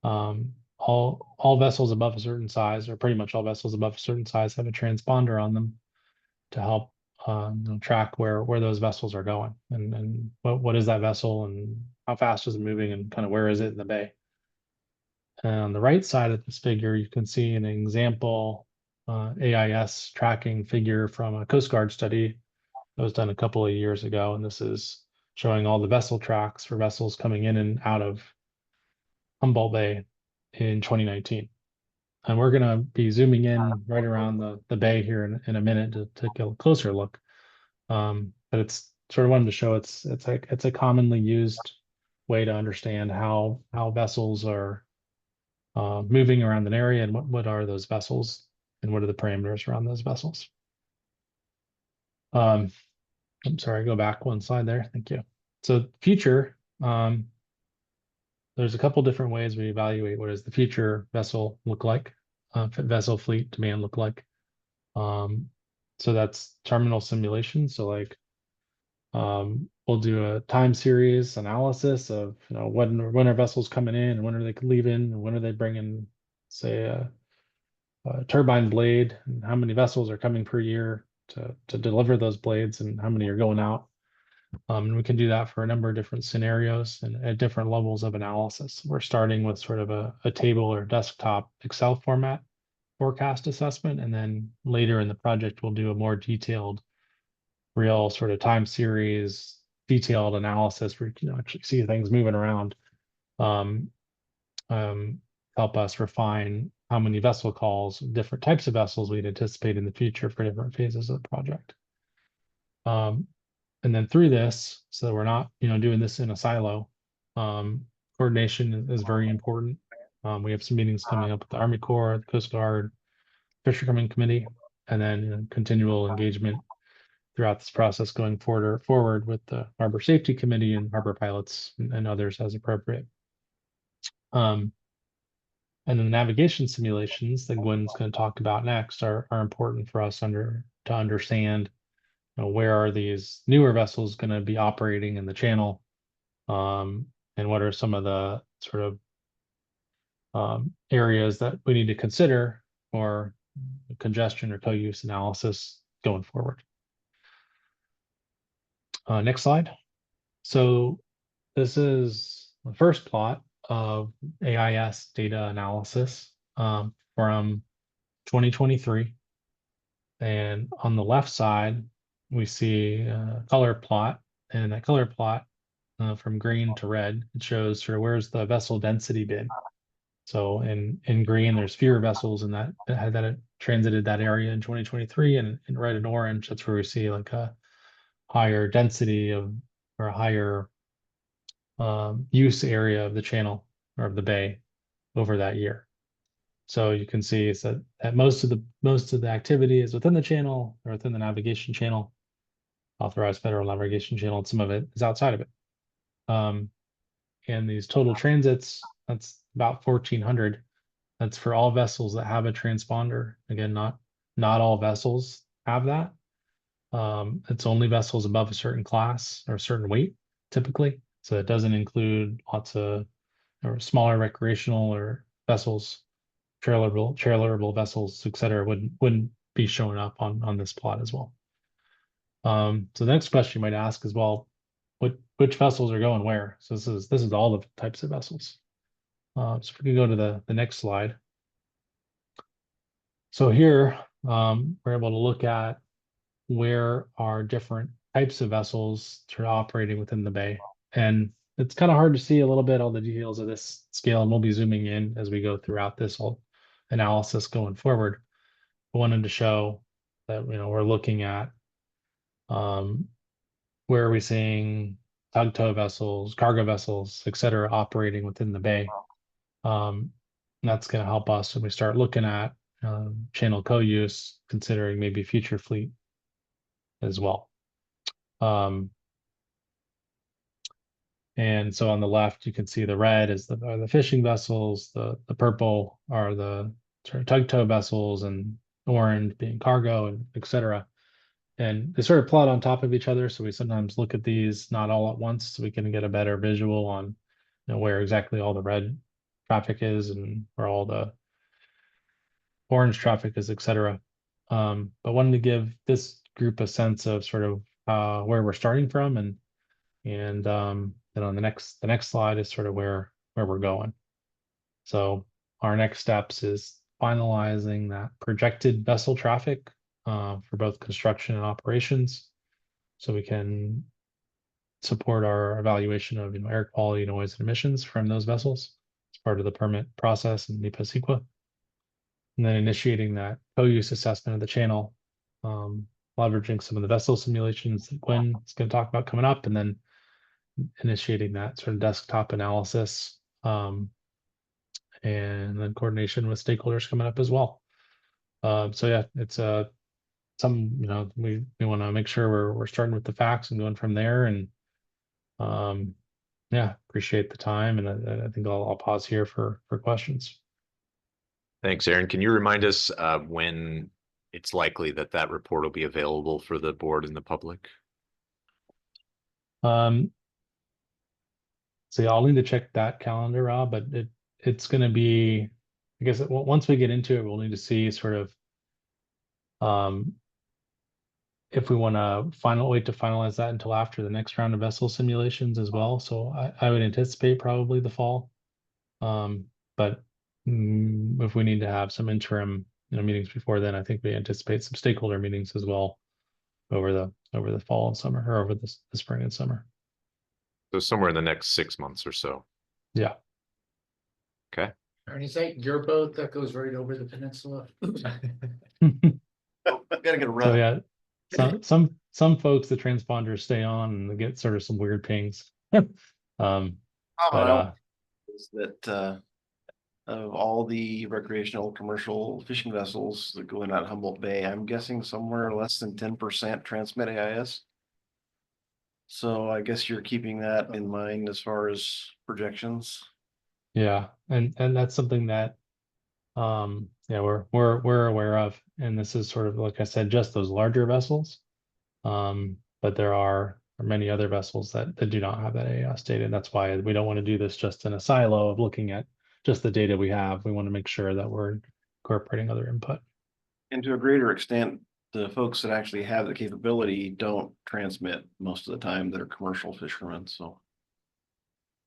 L: all vessels above a certain size, or pretty much all vessels above a certain size, have a transponder on them to help track where those vessels are going, and what is that vessel, and how fast is it moving, and kind of where is it in the bay. And on the right side of this figure, you can see an example AIS tracking figure from a Coast Guard study that was done a couple of years ago, and this is showing all the vessel tracks for vessels coming in and out of Humboldt Bay in 2019. And we're going to be zooming in right around the bay here in a minute to take a closer look. But it's sort of wanted to show it's a commonly used way to understand how vessels are moving around an area, and what are those vessels, and what are the parameters around those vessels. I'm sorry, go back one slide there. Thank you. So future, there's a couple different ways we evaluate what does the future vessel look like, vessel fleet demand look like. So that's terminal simulation. So like we'll do a time series analysis of when are vessels coming in, and when are they leaving, and when are they bringing, say, a turbine blade, and how many vessels are coming per year. to deliver those blades and how many are going out. And we can do that for a number of different scenarios and at different levels of analysis. We're starting with sort of a table or desktop Excel format forecast assessment, and then later in the project, we'll do a more detailed, real sort of time series, detailed analysis where you can actually see things moving around. Um, Help us refine how many vessel calls, different types of vessels we'd anticipate in the future for different phases of the project. And then through this, so we're not, doing this in a silo. Coordination is very important. We have some meetings coming up with the Army Corps, the Coast Guard, Fishermen Committee, and then continual engagement throughout this process going forward with the Harbor Safety Committee and harbor pilots and others as appropriate. And then the navigation simulations that Gwen's going to talk about next are important for us to understand, where are these newer vessels going to be operating in the channel, and what are some of the sort of areas that we need to consider for congestion or co-use analysis going forward. Next slide. So this is the first plot of AIS data analysis from 2023. And on the left side, we see a color plot, and that color plot from green to red, it shows sort of where's the vessel density been. So in green, there's fewer vessels in that had transited that area in 2023, and in red and orange, that's where we see like a higher density of, or a higher use area of the channel or of the bay over that year. So you can see is that most of the activity is within the channel or within the navigation channel, authorized federal navigation channel, and some of it is outside of it. And these total transits, that's about 1,400. That's for all vessels that have a transponder. Again, not all vessels have that. It's only vessels above a certain class or a certain weight, typically. So it doesn't include lots of or smaller recreational or vessels, trailerable vessels, etc. Wouldn't be showing up on this plot as well. So the next question you might ask is, well, which vessels are going where? So this is all the types of vessels. So if we could go to the next slide. So here we're able to look at where are different types of vessels sort of operating within the bay. And it's kind of hard to see a little bit all the details of this scale, and we'll be zooming in as we go throughout this whole analysis going forward. I wanted to show that, we're looking at where are we seeing tug tow vessels, cargo vessels, et cetera, operating within the bay. That's going to help us when we start looking at channel co-use, considering maybe future fleet as well. And so on the left, you can see the red is the fishing vessels, the purple are the sort of tug tow vessels, and orange being cargo, and et cetera. And they sort of plot on top of each other. So we sometimes look at these not all at once, so we can get a better visual on where exactly all the red traffic is and where all the orange traffic is, et cetera. But wanted to give this group a sense of sort of where we're starting from, and then on the next slide is sort of where we're going. So our next steps is finalizing that projected vessel traffic for both construction and operations, so we can support our evaluation of air quality, noise, and emissions from those vessels as part of the permit process and NEPA CEQA. And then initiating that co-use assessment of the channel, leveraging some of the vessel simulations that Gwen is going to talk about coming up, and then initiating that sort of desktop analysis, and then coordination with stakeholders coming up as well. So yeah, it's we want to make sure we're starting with the facts and going from there. And yeah, appreciate the time, and I think I'll pause here for questions.
B: Thanks, Aaron. Can you remind us when it's likely that report will be available for the board and the public?
L: So I'll need to check that calendar, Rob, but it's going to be, I guess once we get into it, we'll need to see sort of if we want to wait to finalize that until after the next round of vessel simulations as well. So I would anticipate probably the fall. But if we need to have some interim, meetings before then, I think we anticipate some stakeholder meetings as well over the fall and summer, or over the spring and summer.
B: So somewhere in the next 6 months or so.
L: Yeah.
B: Okay.
C: Ernie, is that your boat that goes right over the peninsula?
H: Oh, I've got to get a
L: So
H: run.
L: yeah, some folks, the transponders stay on and they get sort of some weird pings. But
H: Is that of all the recreational commercial fishing vessels that go in at Humboldt Bay, I'm guessing somewhere less than 10% transmit AIS. So I guess you're keeping that in mind as far as projections.
L: yeah, and that's something that yeah, we're aware of, and this is sort of, like I said, just those larger vessels. But there are many other vessels that do not have that AIS data, and that's why we don't want to do this just in a silo of looking at just the data we have. We want to make sure that we're incorporating other input.
H: And to a greater extent, the folks that actually have the capability don't transmit most of the time. They're commercial fishermen, so.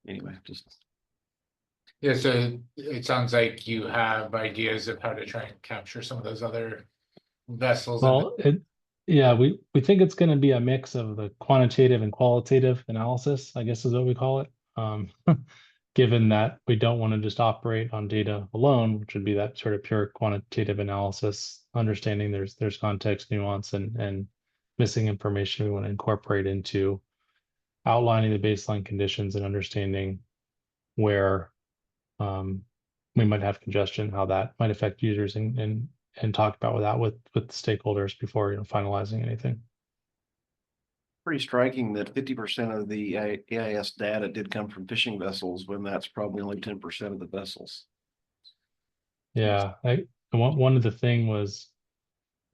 H: Anyway, just.
C: Yeah, so it sounds like you have ideas of how to try and capture some of those other vessels.
L: Well, yeah, we think it's going to be a mix of the quantitative and qualitative analysis, I guess is what we call it. Given that we don't want to just operate on data alone, which would be that sort of pure quantitative analysis, understanding there's context, nuance, and missing information we want to incorporate into outlining the baseline conditions and understanding where we might have congestion, how that might affect users, and talk about that with stakeholders before finalizing anything.
H: Pretty striking that 50% of the AIS data did come from fishing vessels when that's probably only 10% of the vessels.
L: Yeah, one of the thing was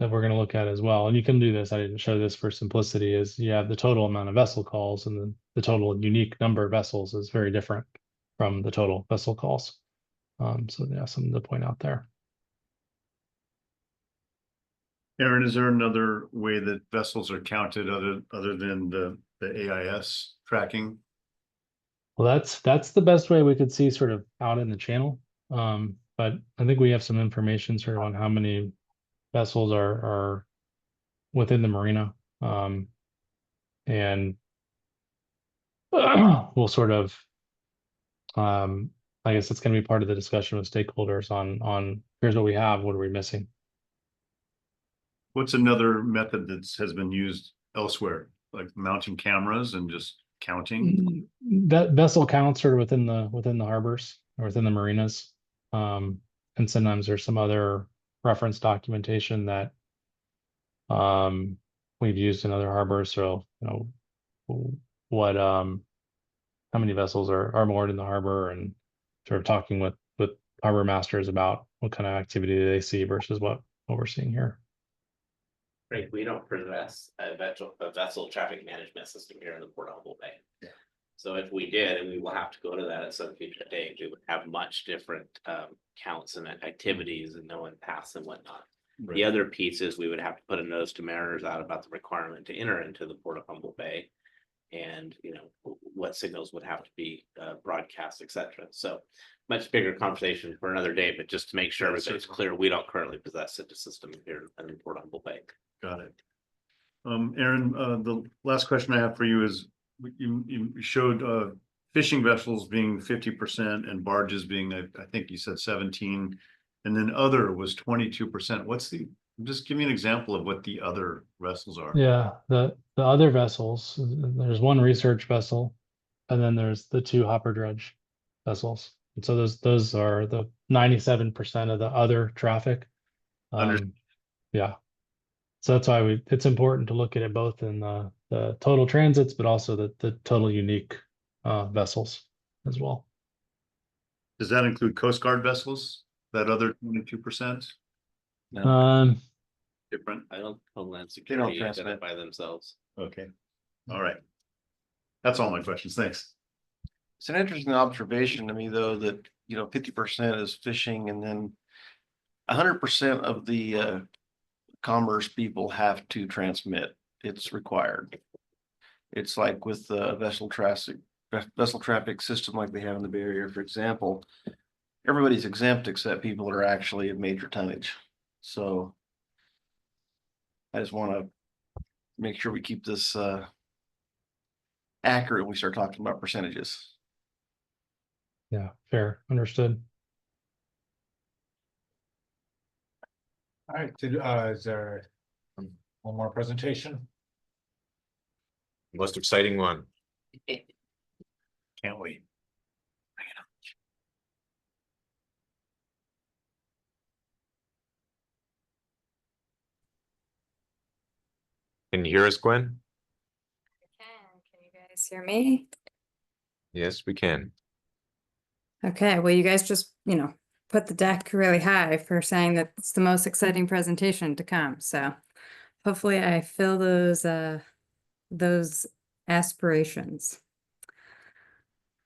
L: that we're going to look at as well, and you can do this, I didn't show this for simplicity, is you have the total amount of vessel calls, and then the total unique number of vessels is very different from the total vessel calls. So yeah, something to point out there.
G: Aaron, is there another way that vessels are counted other than the AIS tracking?
L: Well, that's the best way we could see sort of out in the channel. But I think we have some information sort of on how many vessels are within the marina. And we'll sort of, I guess it's going to be part of the discussion with stakeholders on here's what we have, what are we missing?
G: What's another method that has been used elsewhere, like mounting cameras and just counting?
L: That vessel counts are within the harbors or within the marinas. And sometimes there's some other reference documentation that we've used in other harbors. So, what how many vessels are moored in the harbor, and sort of talking with harbor masters about what kind of activity they see versus what we're seeing here.
A: Right, we don't possess a vessel traffic management system here in the Port of Humboldt Bay.
H: Yeah.
A: So if we did, and we will have to go to that at some future date, we would have much different counts and activities and knowing paths and whatnot.
G: Right.
A: The other piece is we would have to put a notice to mariners out about the requirement to enter into the Port of Humboldt Bay. And what signals would have to be broadcast, etc. So much bigger conversation for another day, but just to make sure everybody's clear, we don't currently possess such a system here in Port of Humboldt Bay.
G: Got it. Aaron, the last question I have for you is, you showed fishing vessels being 50% and barges being, I think you said 17, and then other was 22%. Just give me an example of what the other vessels are.
L: Yeah, the other vessels, there's one research vessel, and then there's the two hopper dredge vessels. And so those are the 97% of the other traffic. Yeah. So that's why it's important to look at it both in the total transits, but also the total unique vessels as well.
G: Does that include Coast Guard vessels? That other 22%?
H: No.
G: Different.
A: I don't Homeland Security identify themselves.
G: Okay. All right. That's all my questions. Thanks.
H: It's an interesting observation to me, though, that 50% is fishing, and then 100% of the commerce people have to transmit. it's required. It's like with the vessel traffic system like they have in the Bay Area, for example. Everybody's exempt except people that are actually of major tonnage. So I just want to make sure we keep this accurate when we start talking about percentages.
L: Yeah, fair, understood.
C: All right, is there one more presentation?
B: Most exciting one.
G: Can't wait.
B: Can you hear us, Gwen?
M: Can you guys hear me?
B: Yes, we can.
M: Okay, well, you guys just, put the deck really high for saying that it's the most exciting presentation to come. So hopefully I fill those aspirations.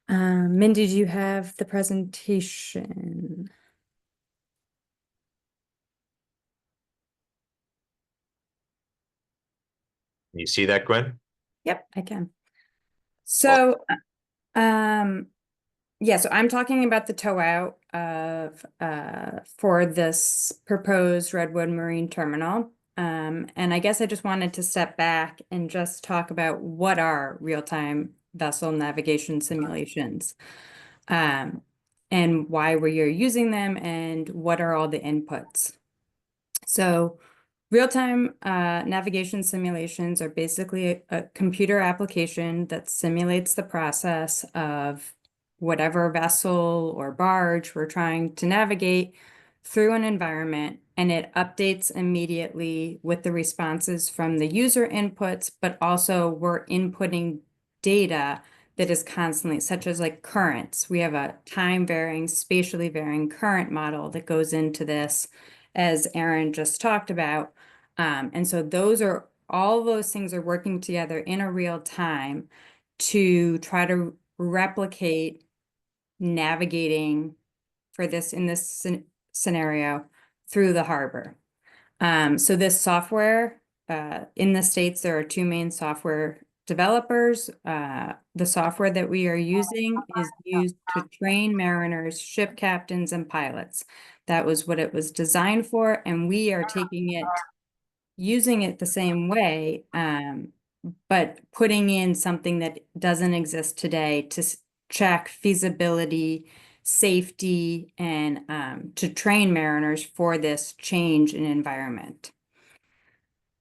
M: Mindy, do you have the presentation?
B: You see that, Gwen?
M: Yep, I can. So, yeah, so I'm talking about the tow out of for this proposed Redwood Marine Terminal. And I guess I just wanted to step back and just talk about what are real-time vessel navigation simulations, and why we are using them and what are all the inputs. So real-time navigation simulations are basically a computer application that simulates the process of whatever vessel or barge we're trying to navigate through an environment, and it updates immediately with the responses from the user inputs, but also we're inputting data that is constantly, such as like currents. We have a time varying, spatially varying current model that goes into this, as Aaron just talked about. And so all those things are working together in a real time to try to replicate navigating for this in this scenario through the harbor. So this software, in the States, there are two main software developers. The software that we are using is used to train mariners, ship captains, and pilots. That was what it was designed for, and we are using it the same way, but putting in something that doesn't exist today to check feasibility, safety, and to train mariners for this change in environment.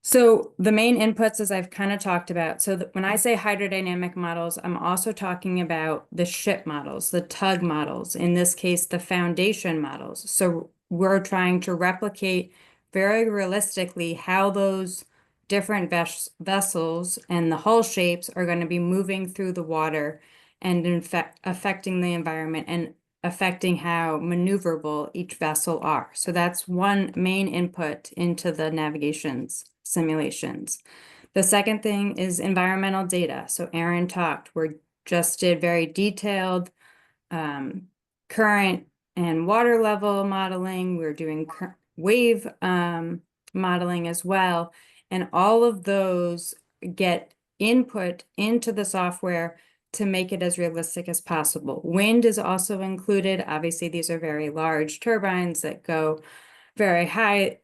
M: So the main inputs, as I've kind of talked about, so that when I say hydrodynamic models, I'm also talking about the ship models, the tug models, in this case, the foundation models. So we're trying to replicate very realistically how those different vessels and the hull shapes are going to be moving through the water and in fact affecting the environment and affecting how maneuverable each vessel are. So that's one main input into the navigations simulations. The second thing is environmental data. So Aaron talked, we just did very detailed current and water level modeling. We're doing wave modeling as well. And all of those get input into the software to make it as realistic as possible. Wind is also included. Obviously, these are very large turbines that go very high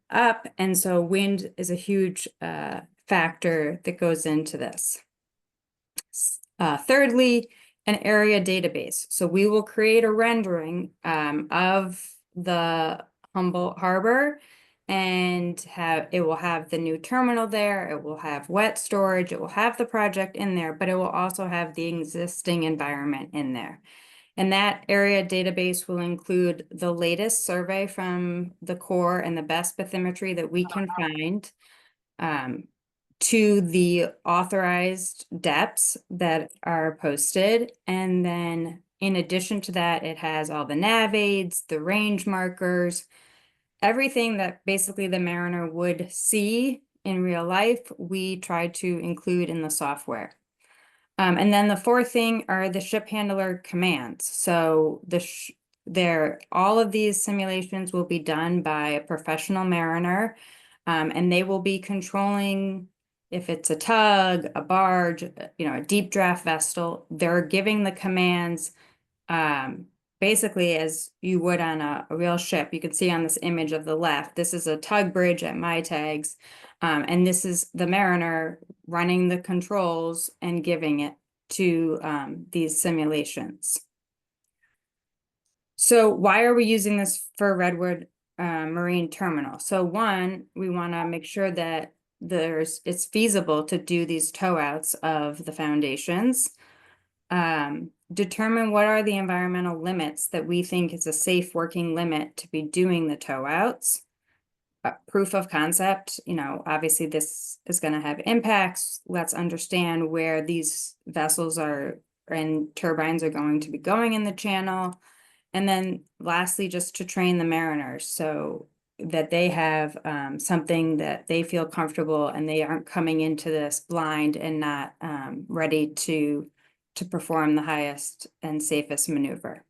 M: up. And so wind is a huge factor that goes into this. Thirdly, an area database. So we will create a rendering of the Humboldt Harbor, and it will have the new terminal there, it will have wet storage, it will have the project in there, but it will also have the existing environment in there. And that area database will include the latest survey from the Corps and the best bathymetry that we can find, to the authorized depths that are posted. And then in addition to that, it has all the nav aids, the range markers, everything that basically the mariner would see in real life, we try to include in the software. And then the fourth thing are the ship handler commands. So all of these simulations will be done by a professional mariner, and they will be controlling if it's a tug, a barge, a deep draft vessel, they're giving the commands basically as you would on a real ship. You can see on this image of the left, this is a tug bridge at my tags. And this is the mariner running the controls and giving it to these simulations. So why are we using this for Redwood Marine Terminal? So one, we want to make sure that it's feasible to do these tow outs of the foundations. Determine what are the environmental limits that we think is a safe working limit to be doing the tow outs. Proof of concept, obviously this is going to have impacts. Let's understand where these vessels are and turbines are going to be going in the channel. And then lastly, just to train the mariners so that they have something that they feel comfortable and they aren't coming into this blind and not ready to perform the highest and safest maneuver.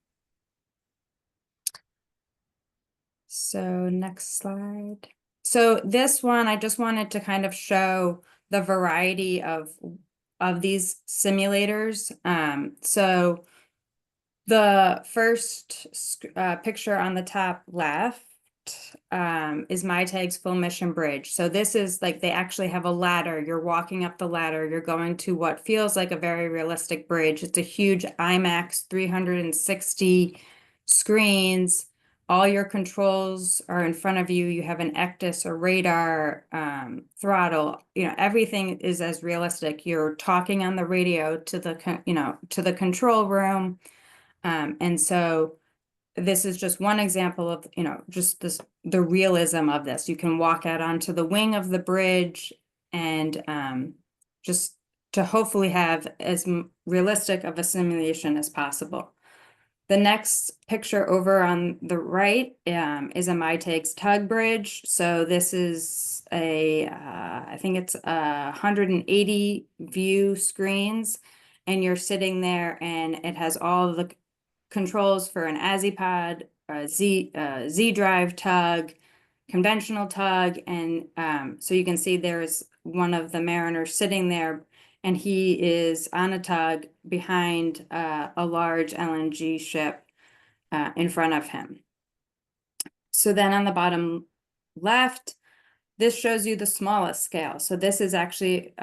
M: So next slide. So this one, I just wanted to kind of show the variety of these simulators. So the first picture on the top left is MyTag's full mission bridge. So this is like they actually have a ladder. You're walking up the ladder. You're going to what feels like a very realistic bridge. It's a huge IMAX 360 screens. All your controls are in front of you. You have an ECDIS or radar, throttle. Everything is as realistic. You're talking on the radio to the control room. And so this is just one example of, just the realism of this. You can walk out onto the wing of the bridge and just to hopefully have as realistic of a simulation as possible. The next picture over on the right is a MyTag's tug bridge. So this is I think it's 180 view screens, and you're sitting there and it has all the controls for an Azipod, Z drive tug, conventional tug. And so you can see there's one of the mariners sitting there and he is on a tug behind a large LNG ship in front of him. So then on the bottom left, this shows you the smallest scale. So this is actually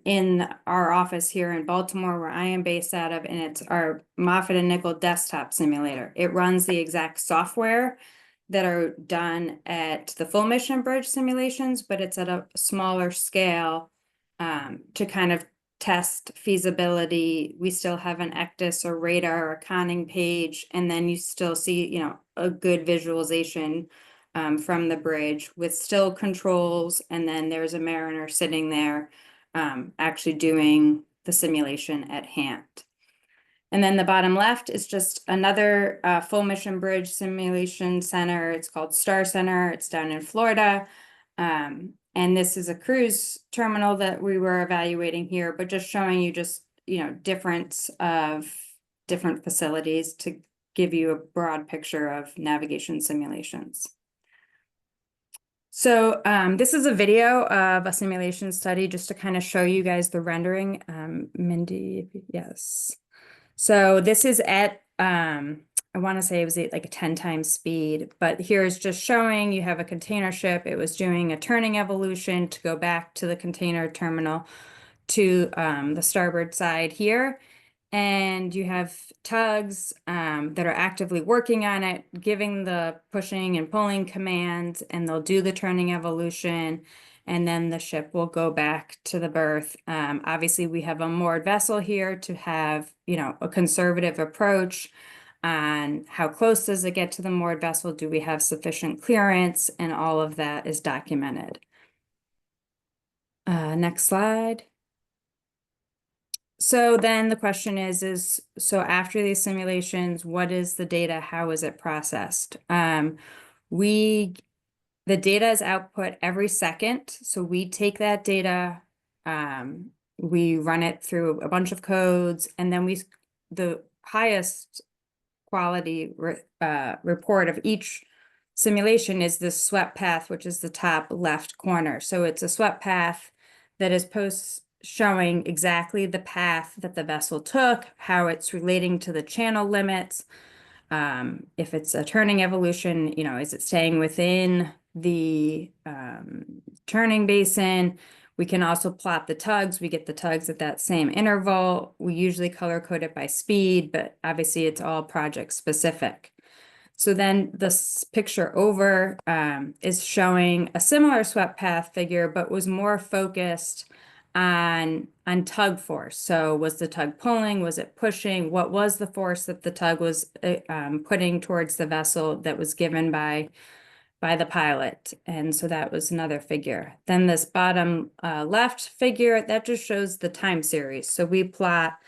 M: in our office here in Baltimore where I am based out of, and it's our Moffitt and Nickel desktop simulator. It runs the exact software that are done at the full mission bridge simulations, but it's at a smaller scale to kind of test feasibility. We still have an ECDIS or radar or conning page, and then you still see, a good visualization from the bridge with still controls, and then there's a mariner sitting there actually doing the simulation at hand. And then the bottom left is just another full mission bridge simulation center. It's called Star Center. It's down in Florida. And this is a cruise terminal that we were evaluating here, but just showing you just, difference of different facilities to give you a broad picture of navigation simulations. So this is a video of a simulation study just to kind of show you guys the rendering. Mindy, yes. So this is at, I want to say it was at like a 10 times speed, but here's just showing you have a container ship. It was doing a turning evolution to go back to the container terminal to the starboard side here. And you have tugs that are actively working on it, giving the pushing and pulling commands, and they'll do the turning evolution, and then the ship will go back to the berth. Obviously, we have a moored vessel here to have, a conservative approach on how close does it get to the moored vessel? Do we have sufficient clearance? And all of that is documented. Next slide. So then the question is so after these simulations, what is the data? How is it processed? The data is output every second. So we take that data, we run it through a bunch of codes, and then the highest quality report of each simulation is this swept path, which is the top left corner. So it's a swept path that is showing exactly the path that the vessel took, how it's relating to the channel limits. If it's a turning evolution, you know, is it staying within the turning basin? We can also plot the tugs. We get the tugs at that same interval. We usually color code it by speed, but obviously it's all project specific. So then this picture over is showing a similar swept path figure, but was more focused on tug force. So was the tug pulling? Was it pushing? What was the force that the tug was putting towards the vessel that was given by the pilot? And so that was another figure. Then this bottom left figure, that just shows the time series. So we plot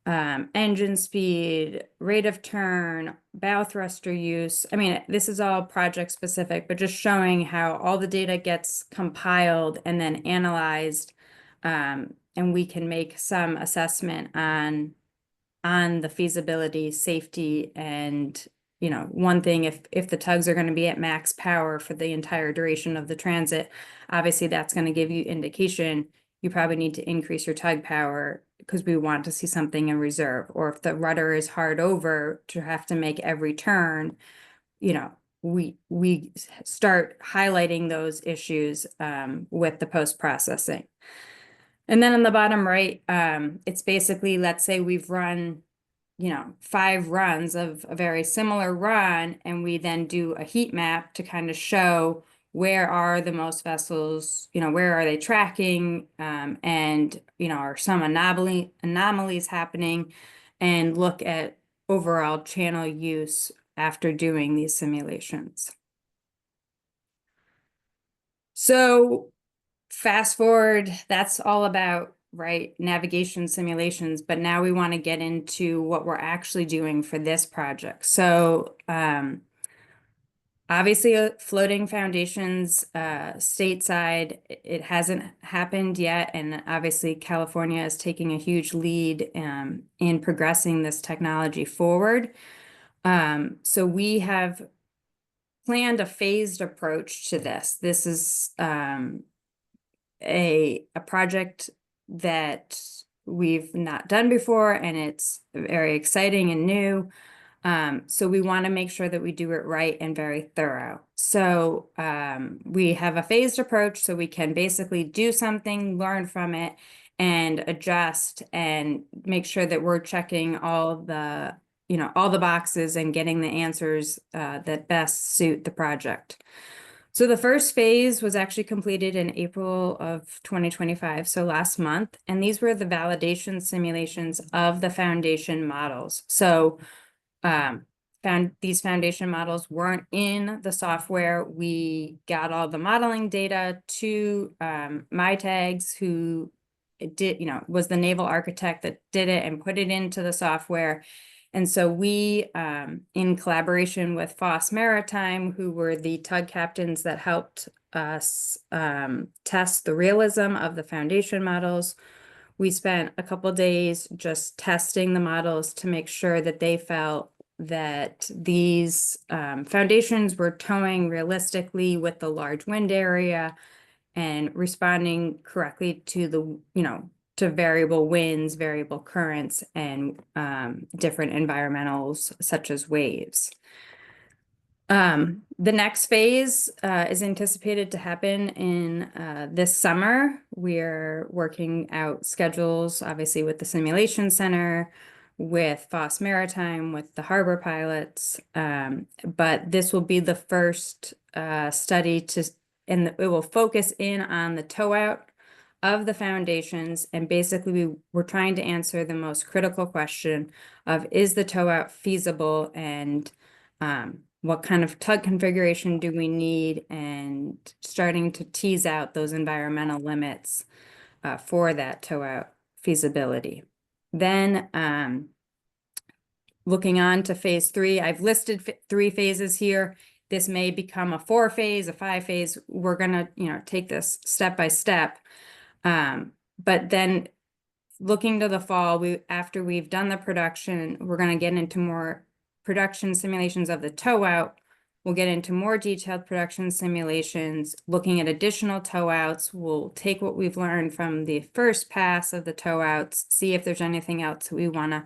M: engine speed, rate of turn, bow thruster use. I mean, this is all project specific, but just showing how all the data gets compiled and then analyzed. And we can make some assessment on the feasibility, safety, and, you know, one thing, if the tugs are going to be at max power for the entire duration of the transit, obviously that's going to give you indication you probably need to increase your tug power because we want to see something in reserve. Or if the rudder is hard over to have to make every turn, you know, we start highlighting those issues with the post-processing. And then on the bottom right, it's basically, let's say we've run, you know, 5 runs of a very similar run, and we then do a heat map to kind of show where are the most vessels, you know, where are they tracking, and, you know, are some anomalies happening, and look at overall channel use after doing these simulations. So fast forward, that's all about, right, navigation simulations, but now we want to get into what we're actually doing for this project. So obviously floating foundations stateside, it hasn't happened yet, and obviously California is taking a huge lead in progressing this technology forward. So we have planned a phased approach to this. This is a project that we've not done before, and it's very exciting and new. So we want to make sure that we do it right and very thorough. So we have a phased approach, so we can basically do something, learn from it, and adjust and make sure that we're checking all the, you know, all the boxes and getting the answers that best suit the project. So the first phase was actually completed in April of 2025, so last month, and these were the validation simulations of the foundation models. So these foundation models weren't in the software. We got all the modeling data to MyTags, who did, you know, was the naval architect that did it and put it into the software. And so we, in collaboration with Foss Maritime, who were the tug captains that helped us test the realism of the foundation models, we spent a couple days just testing the models to make sure that they felt that these foundations were towing realistically with the large wind area and responding correctly to the, you know, to variable winds, variable currents, and different environmentals such as waves. The next phase is anticipated to happen in this summer. We're working out schedules, obviously, with the Simulation Center, with Foss Maritime, with the harbor pilots. But this will be the first study and it will focus in on the tow out of the foundations. And basically, we're trying to answer the most critical question of, is the tow out feasible, and what kind of tug configuration do we need, and starting to tease out those environmental limits for that tow out feasibility. Then looking on to phase 3, I've listed 3 phases here. This may become a 4-phase, a 5-phase. We're gonna, you know, take this step by step. But then looking to the fall, after we've done the production, we're gonna get into more production simulations of the tow out. We'll get into more detailed production simulations, looking at additional tow outs. We'll take what we've learned from the first pass of the tow outs, see if there's anything else we want to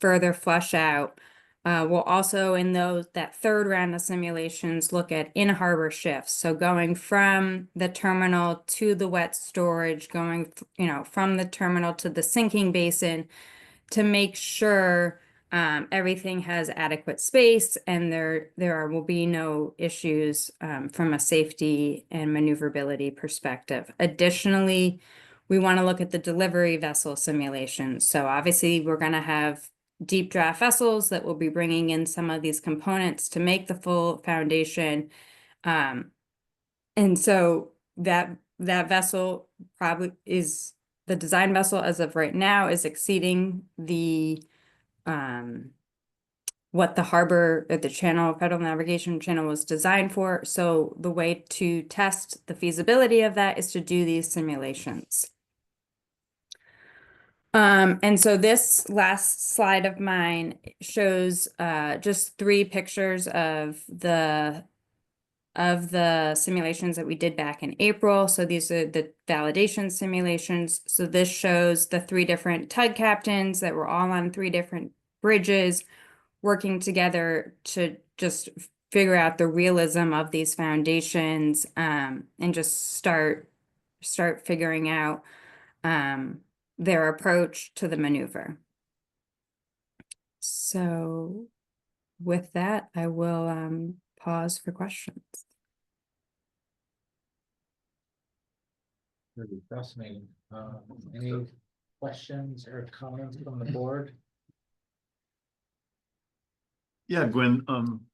M: further flush out. We'll also, in that third round of simulations, look at in-harbor shifts. So going from the terminal to the wet storage, going, from the terminal to the sinking basin, to make sure everything has adequate space and will be no issues from a safety and maneuverability perspective. Additionally, we want to look at the delivery vessel simulations. So obviously we're going to have deep draft vessels that will be bringing in some of these components to make the full foundation. And so that vessel probably is the design vessel as of right now is exceeding the what the harbor or the federal navigation channel was designed for. So the way to test the feasibility of that is to do these simulations. And so this last slide of mine shows just 3 pictures of the simulations that we did back in April. So these are the validation simulations. So this shows the 3 different tug captains that were all on 3 different bridges working together to just figure out the realism of these foundations and just start figuring out their approach to the maneuver. So with that, I will pause for questions.
C: Really fascinating. Any questions or comments from the board?
G: Yeah, Gwen,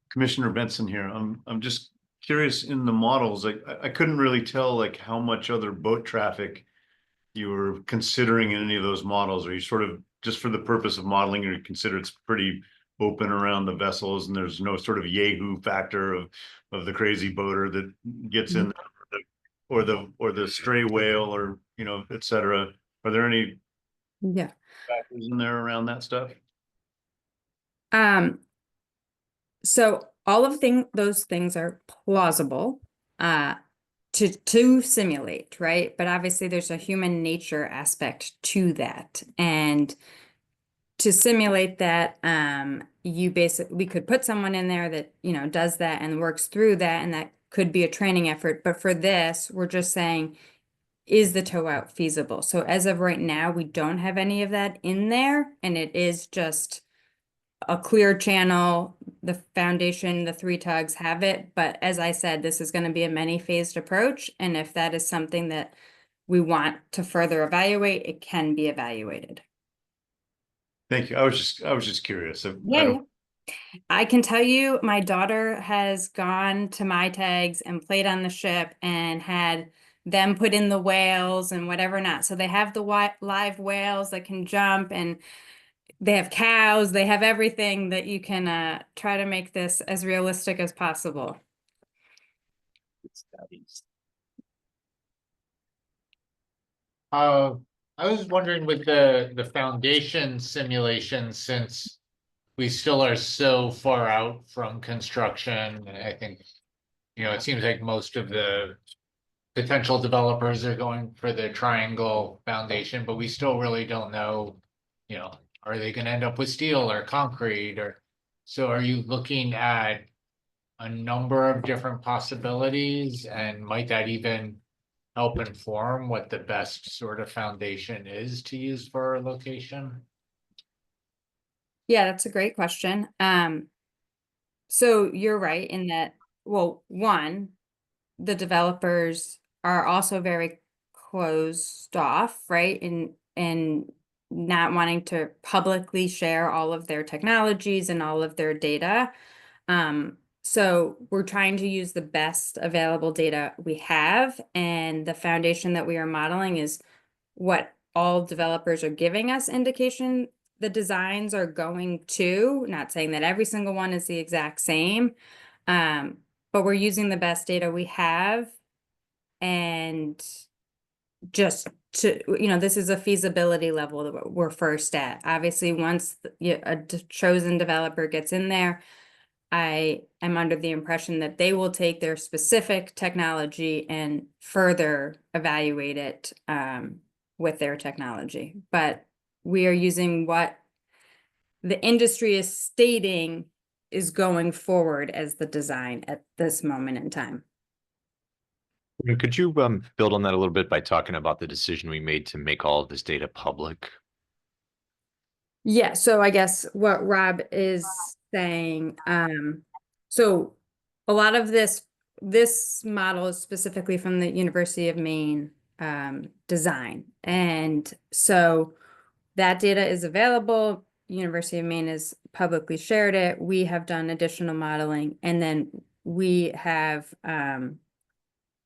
G: Commissioner Benson here. I'm just curious in the models, I couldn't really tell like how much other boat traffic you were considering in any of those models. Are you sort of just for the purpose of modeling, or you consider it's pretty open around the vessels and there's no sort of yahoo factor of the crazy boater that gets in or the stray whale or, et cetera. Are there any factors in there around that stuff?
M: So all of those things are plausible to simulate, right? But obviously there's a human nature aspect to that. And to simulate that, we could put someone in there that, does that and works through that, and that could be a training effort. But for this, we're just saying, is the tow out feasible? So as of right now, we don't have any of that in there, and it is just a clear channel. The foundation, the 3 tugs have it, but as I said, this is going to be a many-phased approach, and if that is something that we want to further evaluate, it can be evaluated.
G: Thank you. I was just curious.
M: I can tell you, my daughter has gone to my tags and played on the ship and had them put in the whales and whatever not. So they have the live whales that can jump, and they have cows, they have everything that you can try to make this as realistic as possible.
C: I was wondering with the foundation simulation, since we still are so far out from construction, I think, it seems like most of the potential developers are going for the triangle foundation, but we still really don't know, are they going to end up with steel or concrete? So are you looking at a number of different possibilities, and might that even help inform what the best sort of foundation is to use for a location?
M: Yeah, that's a great question. So you're right in that, well, one, the developers are also very closed off, right? And not wanting to publicly share all of their technologies and all of their data. So we're trying to use the best available data we have, and the foundation that we are modeling is what all developers are giving us indication the designs are going to, not saying that every single one is the exact same, but we're using the best data we have, and just to, this is a feasibility level that we're first at. Obviously, once a chosen developer gets in there, I am under the impression that they will take their specific technology and further evaluate it with their technology. But we are using what the industry is stating is going forward as the design at this moment in time.
B: Could you build on that a little bit by talking about the decision we made to make all of this data public?
M: Yeah, so I guess what Rob is saying, so a lot of this model is specifically from the University of Maine design. And so that data is available. University of Maine has publicly shared it. We have done additional modeling, and then we have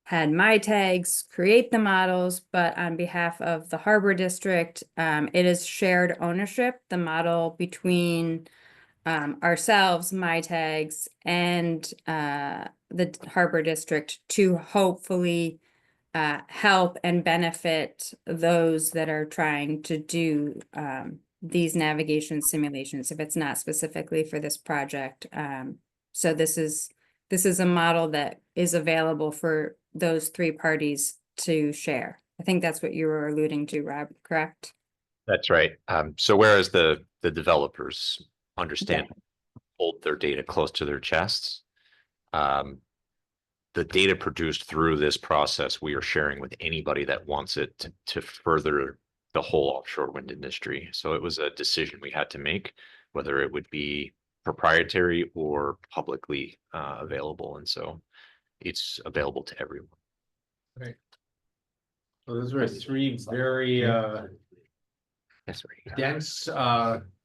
M: had my tags create the models, but on behalf of the Harbor District, it is shared ownership, the model between ourselves, my tags, and the Harbor District to hopefully help and benefit those that are trying to do these navigation simulations, if it's not specifically for this project. So this is a model that is available for those three parties to share. I think that's what you were alluding to, Rob, correct?
B: That's right. So whereas the developers understand, hold their data close to their chests, the data produced through this process, we are sharing with anybody that wants it to further the whole offshore wind industry. So it was a decision we had to make, whether it would be proprietary or publicly available. And so it's available to everyone.
C: So those were three very
B: That's right.
C: dense,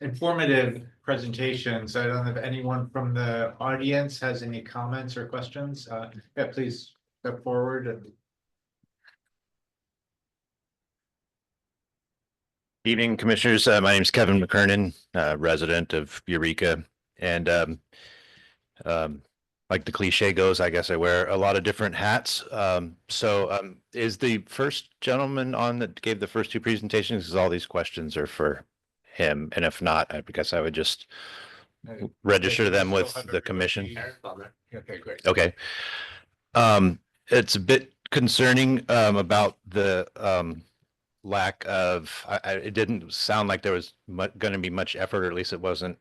C: informative presentations. I don't know if anyone from the audience has any comments or questions. Yeah, please step forward and.
N: Evening, Commissioners. My name is Kevin McKernan, resident of Eureka. And like the cliche goes, I guess I wear a lot of different hats. So is the first gentleman on that gave the first two presentations, because all these questions are for him? And if not, I guess I would just register them with the commission.
C: Okay, great.
N: Okay. It's a bit concerning about the lack of, it didn't sound like there was going to be much effort, or at least it wasn't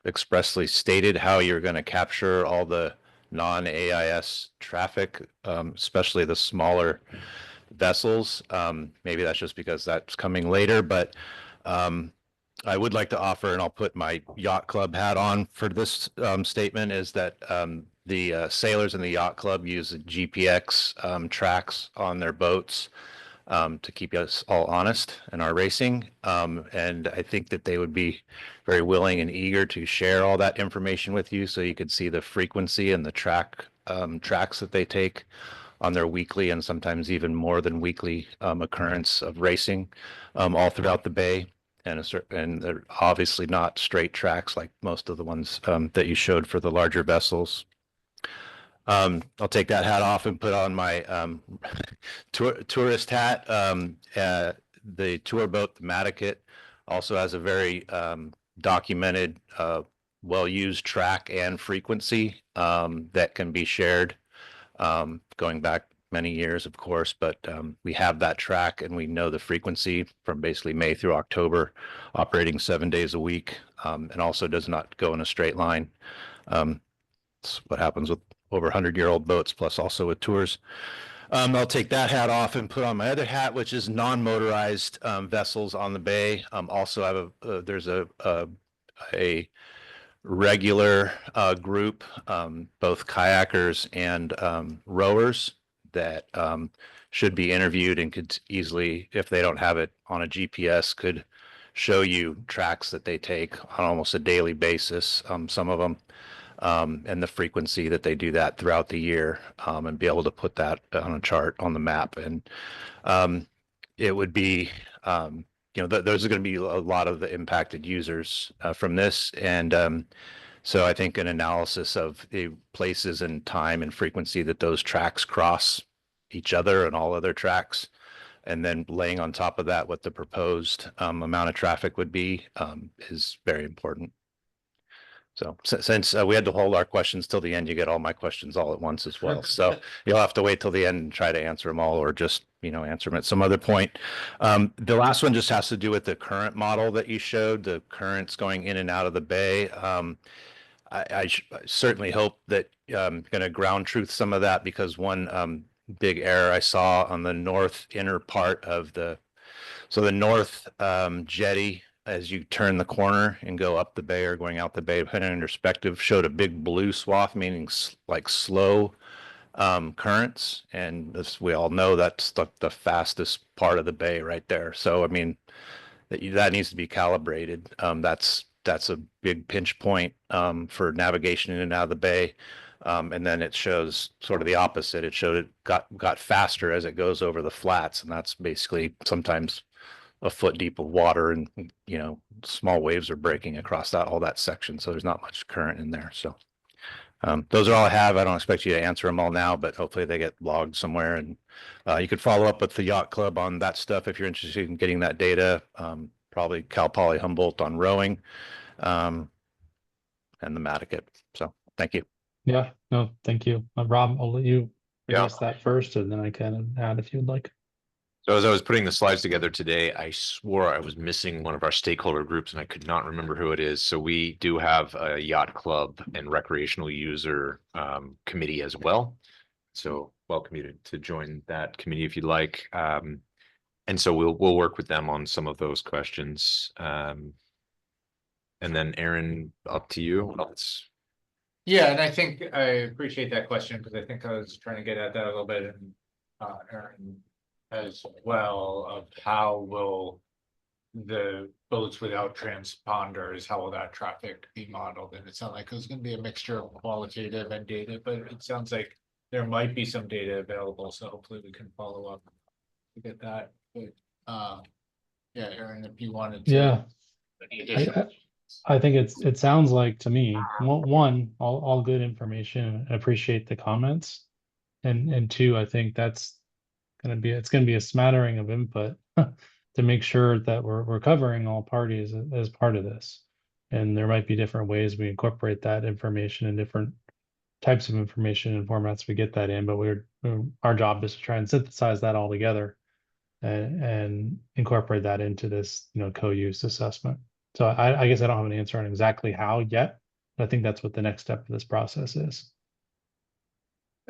N: expressly stated how you're going to capture all the non-AIS traffic, especially the smaller vessels. Maybe that's just because that's coming later, but I would like to offer, and I'll put my yacht club hat on for this statement, is that the sailors in the yacht club use GPX tracks on their boats to keep us all honest in our racing. And I think that they would be very willing and eager to share all that information with you, so you could see the frequency and the tracks that they take on their weekly and sometimes even more than weekly occurrence of racing all throughout the bay. And they're obviously not straight tracks like most of the ones that you showed for the larger vessels. I'll take that hat off and put on my tourist hat. The tour boat, the Madaket, also has a very documented, well-used track and frequency that can be shared, going back many years, of course, but we have that track and we know the frequency from basically May through October, operating 7 days a week, and also does not go in a straight line. It's what happens with over 100-year-old boats, plus also with tours. I'll take that hat off and put on my other hat, which is non-motorized vessels on the bay. Also, I have there's a regular group, both kayakers and rowers, that should be interviewed and could easily, if they don't have it on a GPS, could show you tracks that they take on almost a daily basis, some of them, and the frequency that they do that throughout the year, and be able to put that on a chart on the map. And it would be, those are going to be a lot of the impacted users from this. And so I think an analysis of the places and time and frequency that those tracks cross each other and all other tracks, and then laying on top of that what the proposed amount of traffic would be, is very important. So since we had to hold our questions till the end, you get all my questions all at once as well. So you'll have to wait till the end and try to answer them all, or just, answer them at some other point. The last one just has to do with the current model that you showed, the currents going in and out of the bay. I certainly hope that going to ground truth some of that, because one big error I saw on the north inner part of the north jetty, as you turn the corner and go up the bay or going out the bay, depending on your perspective, showed a big blue swath, meaning like slow currents. And as we all know, that's the fastest part of the bay right there. So, I mean, that needs to be calibrated. That's a big pinch point for navigation in and out of the bay. And then it shows sort of the opposite. It showed it got faster as it goes over the flats, and that's basically sometimes a foot deep of water, and small waves are breaking across all that section. So there's not much current in there. So those are all I have. I don't expect you to answer them all now, but hopefully they get logged somewhere. And you could follow up with the yacht club on that stuff if you're interested in getting that data. Probably Cal Poly Humboldt on rowing, and the Maticat. So thank you.
L: Yeah, no, thank you. Rob, I'll let you
B: Yeah.
L: address that first, and then I can add if you'd like.
B: So as I was putting the slides together today, I swore I was missing one of our stakeholder groups, and I could not remember who it is. So we do have a yacht club and recreational user committee as well. So welcome you to join that committee if you'd like. And so we'll work with them on some of those questions. And then Aaron, up to you.
C: Yeah, and I think I appreciate that question, because I think I was trying to get at that a little bit, and Aaron as well, of how will the boats without transponders, how will that traffic be modeled? And it sounded like it was going to be a mixture of qualitative and data, but it sounds like there might be some data available, so hopefully we can follow up to get that. But yeah, Aaron, if you wanted to.
L: Yeah.
C: Any additional.
L: I think it sounds like to me, one, all good information. I appreciate the comments. And two, I think it's gonna be a smattering of input to make sure that we're covering all parties as part of this. And there might be different ways we incorporate that information and different types of information and formats we get that in, but our job is to try and synthesize that all together and incorporate that into this, co-use assessment. So I guess I don't have an answer on exactly how yet, but I think that's what the next step of this process is.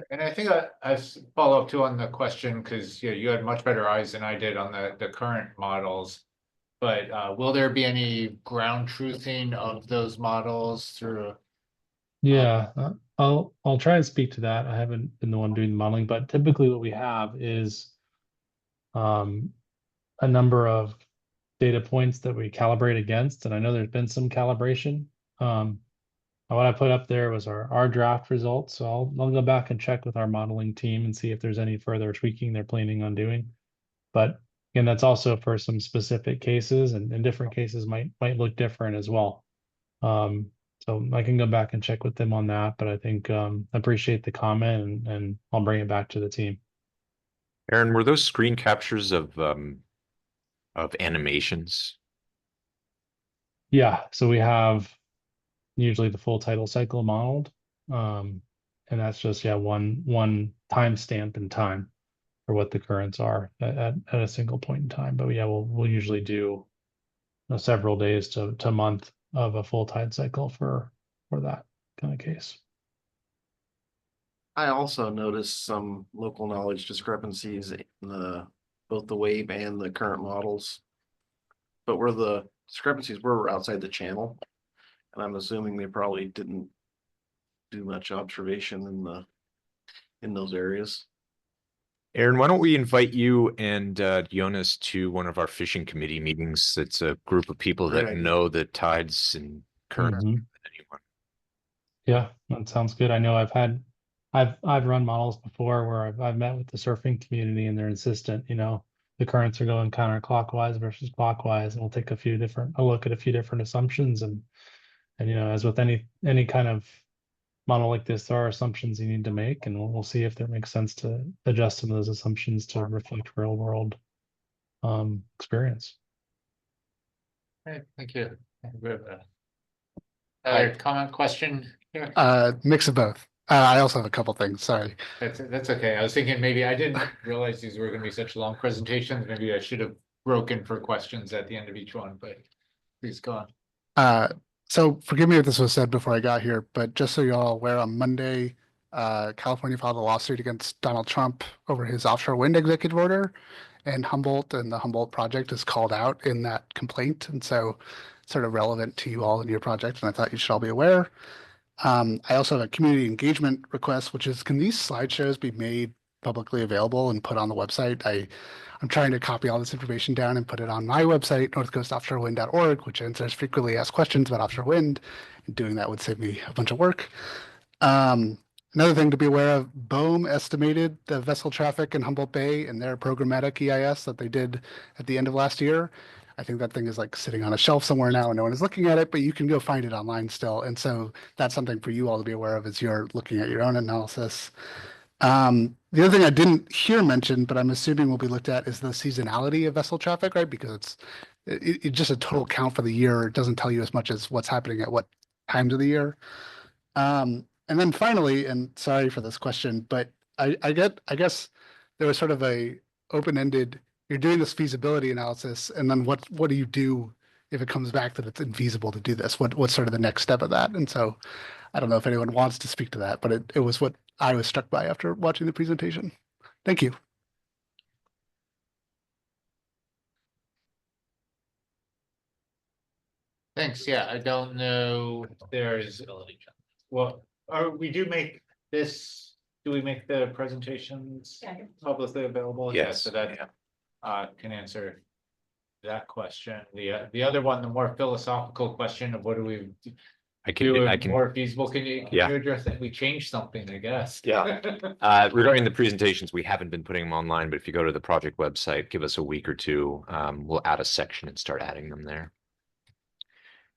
C: And I think I follow up too on the question, because you had much better eyes than I did on the current models. But will there be any ground truthing of those models through?
L: Yeah, I'll try and speak to that. I haven't been the one doing the modeling, but typically what we have is a number of data points that we calibrate against, and I know there's been some calibration. What I put up there was our draft results. So I'll go back and check with our modeling team and see if there's any further tweaking they're planning on doing. But again, that's also for some specific cases, and different cases might look different as well. So I can go back and check with them on that, but I think I appreciate the comment, and I'll bring it back to the team.
B: Aaron, were those screen captures of animations?
L: Yeah, so we have usually the full title cycle modeled. And that's just, one timestamp in time for what the currents are at a single point in time. But yeah, we'll usually do several days to a month of a full tide cycle for that kind of case.
H: I also noticed some local knowledge discrepancies in both the wave and the current models. But where the discrepancies were outside the channel, and I'm assuming they probably didn't do much observation in those areas.
B: Aaron, why don't we invite you and Jonas to one of our fishing committee meetings? It's a group of people
H: Great
B: that
H: idea.
B: know the tides and currents. Anyone.
L: Yeah, that sounds good. I know I've run models before where I've met with the surfing community, and they're insistent, the currents are going counterclockwise versus clockwise, and we'll take a look at a few different assumptions, and as with any kind of model like this, there are assumptions you need to make, and we'll see if it makes sense to adjust some of those assumptions to reflect real world experience.
C: Thank you. Other comment, question here?
O: Mix of both. I also have a couple things, sorry.
C: That's okay. I was thinking maybe I didn't realize these were gonna be such long presentations. Maybe I should have broken for questions at the end of each one, but please go on.
O: So forgive me if this was said before I got here, but just so you're all aware, on Monday, California filed a lawsuit against Donald Trump over his offshore wind executive order. And Humboldt and the Humboldt project is called out in that complaint. And so sort of relevant to you all in your project, and I thought you should all be aware. I also have a community engagement request, which is, can these slideshows be made publicly available and put on the website? I'm trying to copy all this information down and put it on my website, northcoastoffshorewind.org, which answers frequently asked questions about offshore wind. And doing that would save me a bunch of work. Another thing to be aware of, BOEM estimated the vessel traffic in Humboldt Bay in their programmatic EIS that they did at the end of last year. I think that thing is like sitting on a shelf somewhere now and no one is looking at it, but you can go find it online still. And so that's something for you all to be aware of as you're looking at your own analysis. The other thing I didn't hear mentioned, but I'm assuming will be looked at, is the seasonality of vessel traffic, right? Because it's just a total count for the year. It doesn't tell you as much as what's happening at what times of the year. And then finally, and sorry for this question, but I guess there was sort of a open-ended, you're doing this feasibility analysis, and then what do you do if it comes back that it's infeasible to do this? What's sort of the next step of that? And so I don't know if anyone wants to speak to that, but it was what I was struck by after watching the presentation. Thank you.
C: Thanks. Yeah, I don't know if there's, well, we do make this, do we make the presentations publicly available? Yeah,
B: Yes.
C: so that can answer that question. The other one, the more philosophical question of what do we
B: I
C: do
B: can,
C: it more feasible? Can you
B: Yeah.
C: address that? We changed something, I guess.
B: Yeah. Regarding the presentations, we haven't been putting them online, but if you go to the project website, give us a week or two, we'll add a section and start adding them there.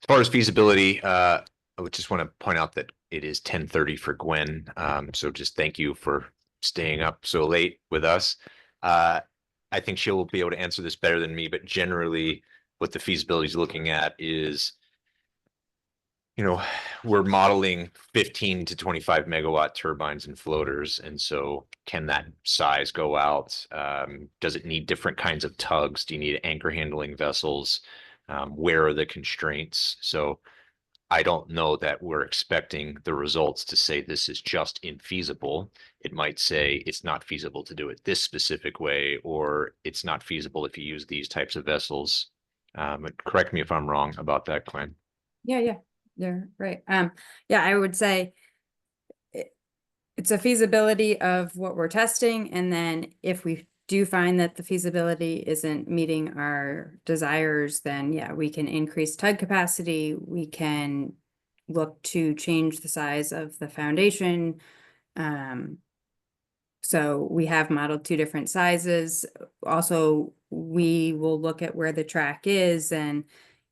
B: As far as feasibility, I would just want to point out that it is 10:30 for Gwen. So just thank you for staying up so late with us. I think she'll be able to answer this better than me, but generally what the feasibility is looking at is, you know, we're modeling 15 to 25 megawatt turbines and floaters. And so can that size go out? Does it need different kinds of tugs? Do you need anchor handling vessels? Where are the constraints? So I don't know that we're expecting the results to say this is just infeasible. It might say it's not feasible to do it this specific way, or it's not feasible if you use these types of vessels. But correct me if I'm wrong about that, Gwen.
M: Yeah, you're right. Yeah, I would say it's a feasibility of what we're testing, and then if we do find that the feasibility isn't meeting our desires, then yeah, we can increase tug capacity. We can look to change the size of the foundation. So we have modeled 2 different sizes. Also, we will look at where the track is, and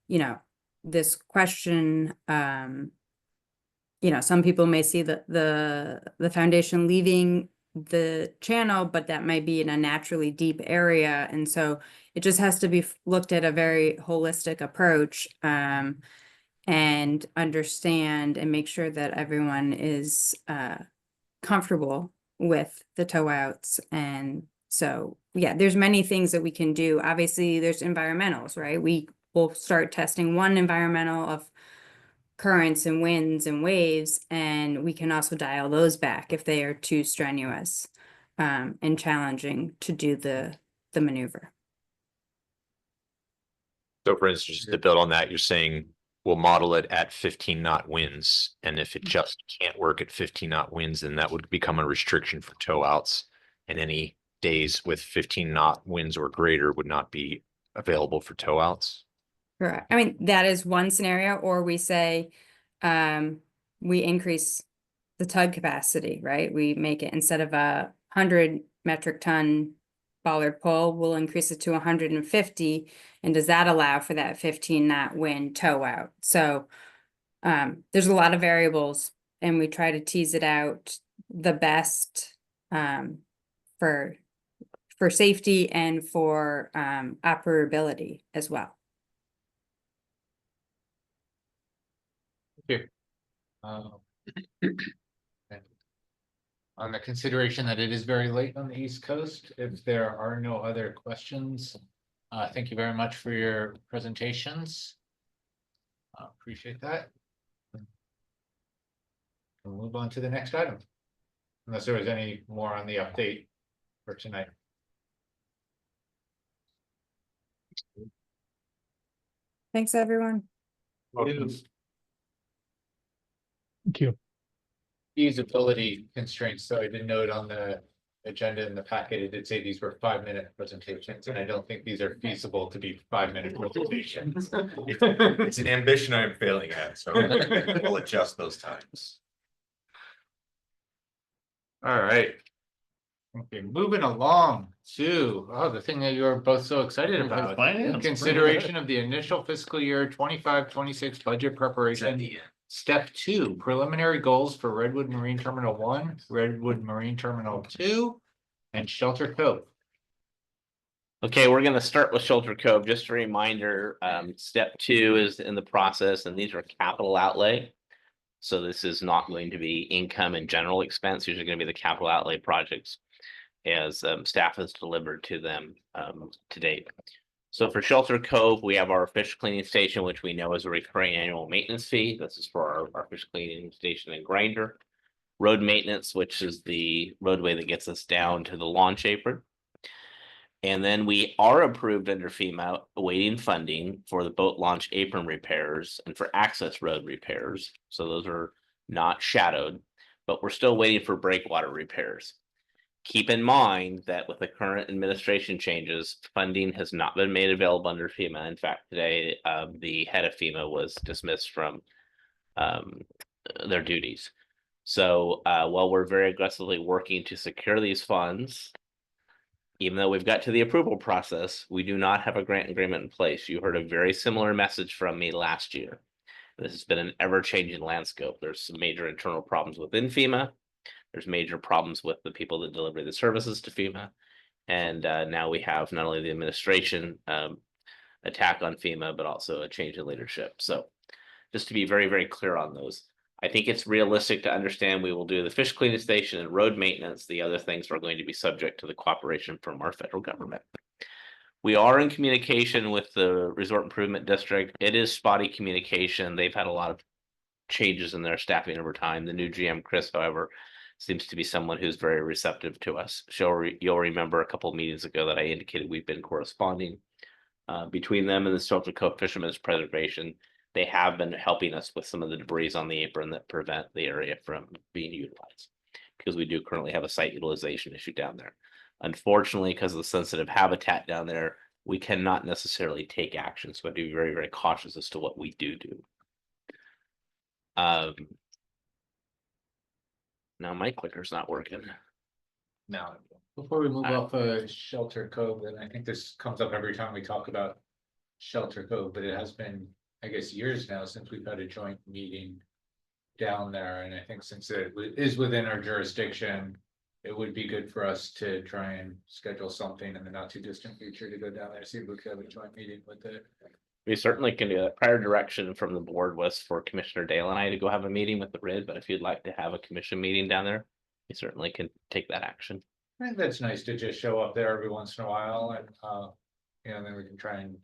M: you know, this question, you know, some people may see the foundation leaving the channel, but that might be in a naturally deep area. And so it just has to be looked at a very holistic approach, and understand and make sure that everyone is comfortable with the tow outs. And so, yeah, there's many things that we can do. Obviously, there's environmentals, right? We will start testing one environmental of currents and winds and waves, and we can also dial those back if they are too strenuous and challenging to do the maneuver.
B: So for instance, just to build on that, you're saying we'll model it at 15 knot winds. And if it just can't work at 15 knot winds, then that would become a restriction for tow outs. And any days with 15 knot winds or greater would not be available for tow outs.
M: Correct. I mean, that is one scenario, or we say we increase the tug capacity, right? We make it, instead of 100 metric ton bollard pull, we'll increase it to 150. And does that allow for that 15 knot wind tow out? So there's a lot of variables, and we try to tease it out the best for safety and for operability as well.
C: you. And on the consideration that it is very late on the East Coast, if there are no other questions, thank you very much for your presentations. Appreciate that. We'll move on to the next item. Unless there was any more on the update for tonight.
M: Thanks, everyone.
L: Thank you.
C: Feasibility constraints, so I did note on the agenda in the packet, it did say these were 5-minute presentations, and I don't think these are feasible to be 5-minute presentations.
B: It's an ambition I'm failing at, so we'll adjust those times.
C: All right. Okay, moving along to, the thing that you're both so excited about.
G: Finance.
C: Consideration of the initial fiscal year 25-26 budget preparation. Step 2, preliminary goals for Redwood Marine Terminal 1, Redwood Marine Terminal 2, and Shelter Cove.
A: Okay, we're gonna start with Shelter Cove. Just a reminder, step 2 is in the process, and these are capital outlay. So this is not going to be income and general expense. These are going to be the capital outlay projects as staff has delivered to them to date. So for Shelter Cove, we have our fish cleaning station, which we know is a recurring annual maintenance fee. This is for our fish cleaning station and grinder. Road maintenance, which is the roadway that gets us down to the launch apron. And then we are approved under FEMA, awaiting funding for the boat launch apron repairs and for access road repairs. So those are not shadowed, but we're still waiting for breakwater repairs. Keep in mind that with the current administration changes, funding has not been made available under FEMA. In fact, today, the head of FEMA was dismissed from their duties. So while we're very aggressively working to secure these funds, even though we've got to the approval process, we do not have a grant agreement in place. You heard a very similar message from me last year. This has been an ever-changing landscape. There's some major internal problems within FEMA. There's major problems with the people that deliver the services to FEMA. And now we have not only the administration attack on FEMA, but also a change in leadership. So just to be very, very clear on those. I think it's realistic to understand we will do the fish cleaning station and road maintenance. The other things are going to be subject to the cooperation from our federal government. We are in communication with the Resort Improvement District. It is spotty communication. They've had a lot of changes in their staffing over time. The new GM, Chris, however, seems to be someone who's very receptive to us. You'll remember a couple of meetings ago that I indicated we've been corresponding between them and the Shelter Cove Fishermen's Preservation. They have been helping us with some of the debris on the apron that prevent the area from being utilized, because we do currently have a site utilization issue down there. Unfortunately, because of the sensitive habitat down there, we cannot necessarily take action. So I have to be very, very cautious as to what we do. Now my clicker's not working.
C: Now, before we move off Shelter Cove, and I think this comes up every time we talk about Shelter Cove, but it has been, I guess, years now since we've had a joint meeting down there. And I think since it is within our jurisdiction, it would be good for us to try and schedule something in the not too distant future to go down there, see if we could have a joint meeting with it.
A: We certainly can do that. Prior direction from the board was for Commissioner Dale and I to go have a meeting with the RID, but if you'd like to have a commission meeting down there, we certainly can take that action.
C: I think that's nice to just show up there every once in a while and, then we can try and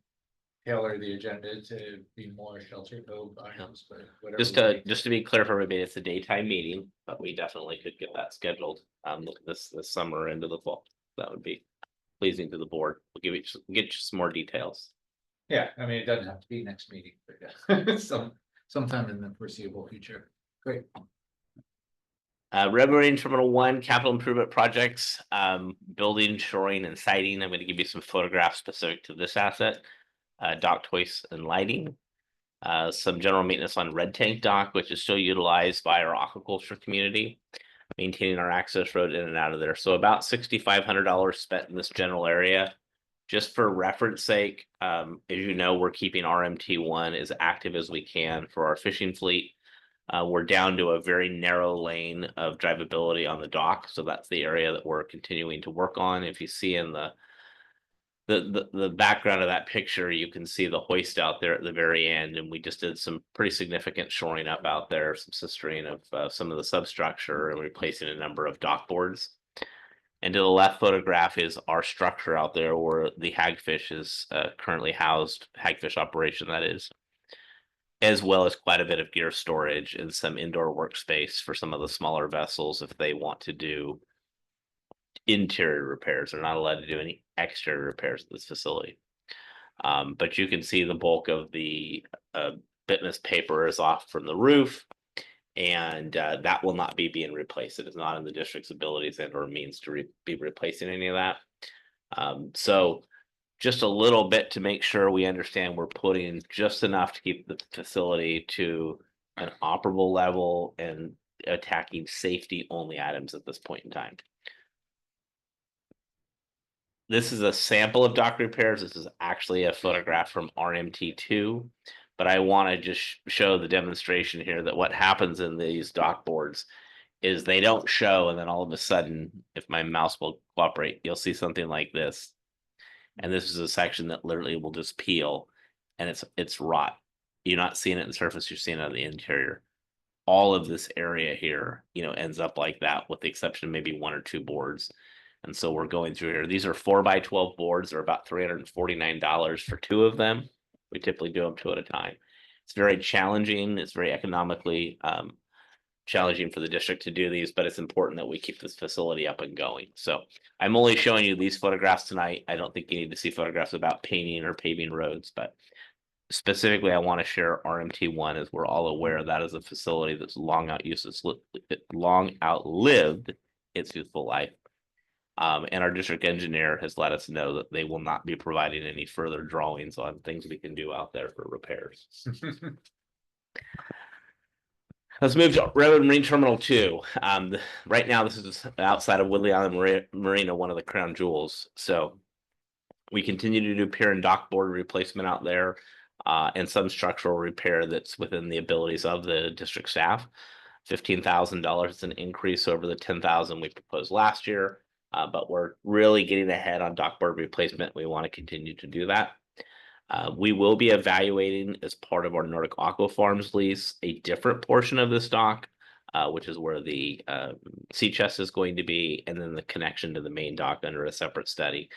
C: tailor the agenda to be more Shelter Cove items, but whatever.
A: Just to be clear for everybody, it's a daytime meeting, but we definitely could get that scheduled this summer into the fall. That would be pleasing to the board. We'll get you some more details.
C: Yeah, I mean, it doesn't have to be next meeting, but yeah, sometime in the foreseeable future. Great.
A: Red Marine Terminal 1 capital improvement projects, building, shoring, and siding. I'm going to give you some photographs specific to this asset. Dock hoist and lighting. Some general maintenance on Red Tank Dock, which is still utilized by our aquaculture community. Maintaining our access road in and out of there. So about $6,500 spent in this general area. Just for reference sake, as you know, we're keeping RMT1 as active as we can for our fishing fleet. We're down to a very narrow lane of drivability on the dock. So that's the area that we're continuing to work on. If you see in the the background of that picture, you can see the hoist out there at the very end, and we just did some pretty significant shoring up out there, some sistering of some of the substructure and replacing a number of dock boards. And to the left photograph is our structure out there where the hagfish is currently housed, hagfish operation that is, as well as quite a bit of gear storage and some indoor workspace for some of the smaller vessels if they want to do interior repairs. They're not allowed to do any exterior repairs at this facility. But you can see the bulk of the bitmouth paper is off from the roof, and that will not be being replaced. It is not in the district's abilities and or means to be replacing any of that. So just a little bit to make sure we understand we're putting just enough to keep the facility to an operable level and attacking safety only items at this point in time. This is a sample of dock repairs. This is actually a photograph from RMT2, but I want to just show the demonstration here that what happens in these dock boards is they don't show, and then all of a sudden, if my mouse will cooperate, you'll see something like this. And this is a section that literally will just peel, and it's rot. You're not seeing it in the surface, you're seeing it on the interior. All of this area here, ends up like that, with the exception of maybe 1 or 2 boards. And so we're going through here. These are 4x12 boards. They're about $349 for 2 of them. We typically do them 2 at a time. It's very challenging. It's very economically challenging for the district to do these, but it's important that we keep this facility up and going. So I'm only showing you these photographs tonight. I don't think you need to see photographs about painting or paving roads, but specifically I want to share RMT1, as we're all aware that is a facility that's long outlived its useful life. And our district engineer has let us know that they will not be providing any further drawings on things we can do out there for repairs. Let's move to Railroad Marine Terminal 2. Right now, this is outside of Woodley Island Marina, one of the crown jewels. So we continue to do pier and dock board replacement out there, and some structural repair that's within the abilities of the district staff. $15,000 is an increase over the $10,000 we proposed last year. But we're really getting ahead on dock board replacement. We want to continue to do that. We will be evaluating, as part of our Nordic Aqua Farms lease, a different portion of this dock, which is where the sea chest is going to be, and then the connection to the main dock under a separate study.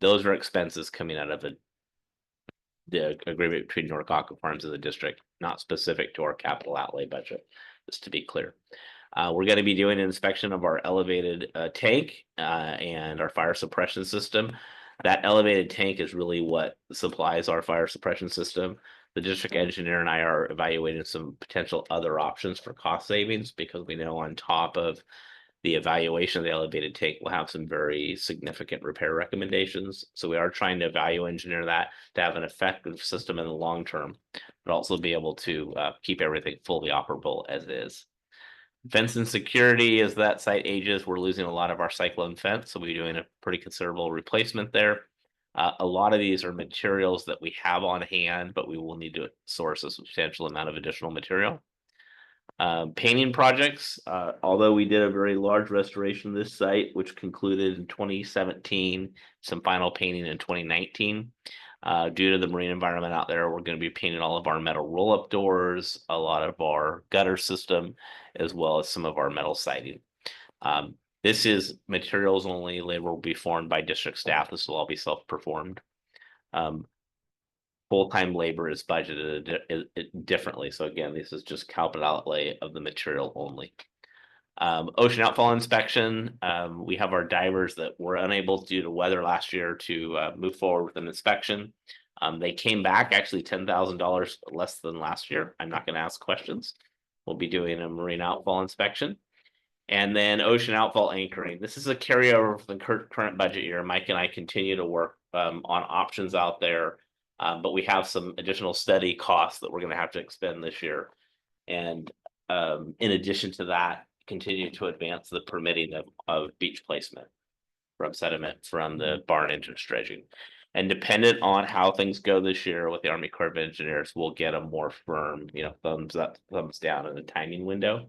A: Those are expenses coming out of the agreement between Nordic Aqua Farms and the district, not specific to our capital outlay budget, just to be clear. We're going to be doing an inspection of our elevated tank and our fire suppression system. That elevated tank is really what supplies our fire suppression system. The district engineer and I are evaluating some potential other options for cost savings, because we know on top of the evaluation of the elevated tank, we'll have some very significant repair recommendations. So we are trying to value engineer that to have an effective system in the long term, but also be able to keep everything fully operable as is. Fence and security, as that site ages, we're losing a lot of our cyclone fence, so we're doing a pretty considerable replacement there. A lot of these are materials that we have on hand, but we will need to source a substantial amount of additional material. Painting projects, although we did a very large restoration of this site, which concluded in 2017, some final painting in 2019. Due to the marine environment out there, we're going to be painting all of our metal roll-up doors, a lot of our gutter system, as well as some of our metal siding. This is materials only. Labor will be formed by district staff. This will all be self-performed. Full-time labor is budgeted differently. So again, this is just capital outlay of the material only. Ocean outfall inspection. We have our divers that were unable due to weather last year to move forward with an inspection. They came back actually $10,000 less than last year. I'm not going to ask questions. We'll be doing a marine outfall inspection. And then ocean outfall anchoring. This is a carryover from the current budget year. Mike and I continue to work on options out there, but we have some additional study costs that we're going to have to expend this year. And in addition to that, continue to advance the permitting of beach placement from sediment from the barn entrance dredging. And dependent on how things go this year with the Army Corps of Engineers, we'll get a more firm, thumbs up, thumbs down in the timing window.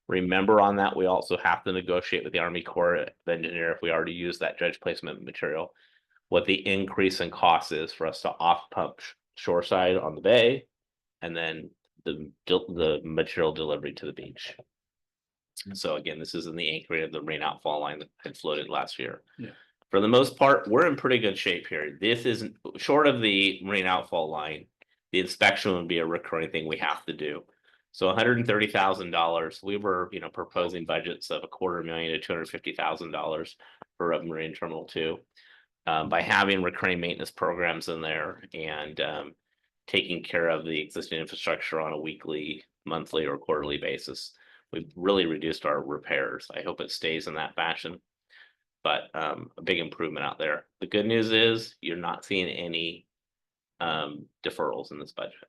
A: Remember on that, we also have to negotiate with the Army Corps of Engineers if we already use that dredge placement material. what the increase in cost is for us to off pump shoreside on the bay, and then the material delivery to the beach. So again, this is in the anchoring of the rain outfall line that had floated last year.
G: Yeah.
A: For the most part, we're in pretty good shape here. This isn't short of the rain outfall line. The inspection would be a recurring thing we have to do. So $130,000. We were, proposing budgets of $250,000 to $250,000 for a Marine Terminal 2. By having recurring maintenance programs in there and taking care of the existing infrastructure on a weekly, monthly, or quarterly basis, we've really reduced our repairs. I hope it stays in that fashion, but a big improvement out there. The good news is you're not seeing any deferrals in this budget.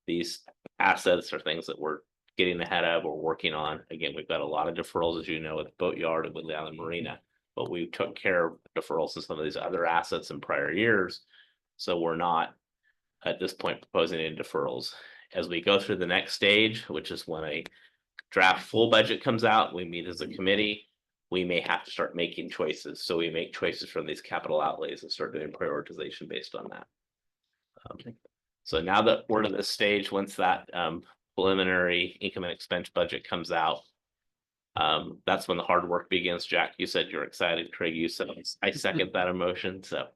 A: These assets are things that we're getting ahead of or working on. Again, we've got a lot of deferrals, as you know, with Boatyard and Woodley Island Marina, but we took care of deferrals in some of these other assets in prior years. So we're not at this point proposing any deferrals. As we go through the next stage, which is when a draft full budget comes out, we meet as a committee, we may have to start making choices. So we make choices from these capital outlays and start doing prioritization based on that. So now that we're to this stage, once that preliminary income and expense budget comes out, that's when the hard work begins. Jack, you said you're excited. Craig, you said I second that emotion. So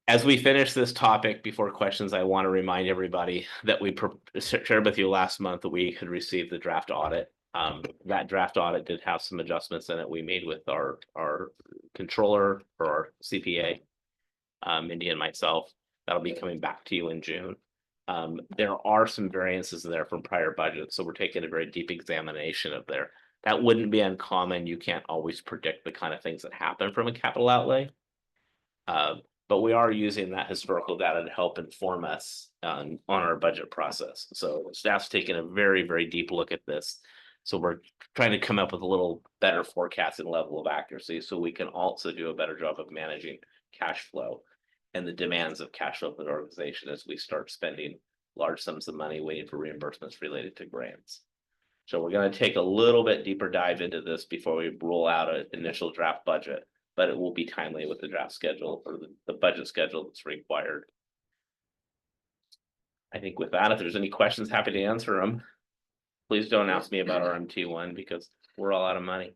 A: as we finish this topic, before questions, I want to remind everybody that we shared with you last month that we had received the draft audit. That draft audit did have some adjustments in it we made with our controller or our CPA, Mindy and myself. That'll be coming back to you in June. There are some variances there from prior budgets, so we're taking a very deep examination of there. That wouldn't be uncommon. You can't always predict the kind of things that happen from a capital outlay. But we are using that historical data to help inform us on our budget process. So staff's taking a very, very deep look at this. So we're trying to come up with a little better forecasting level of accuracy so we can also do a better job of managing cash flow and the demands of cash flow for the organization as we start spending large sums of money waiting for reimbursements related to grants. So we're going to take a little bit deeper dive into this before we roll out an initial draft budget, but it will be timely with the draft schedule or the budget schedule that's required. I think with that, if there's any questions, happy to answer them. Please don't ask me about RMT1 because we're all out of money.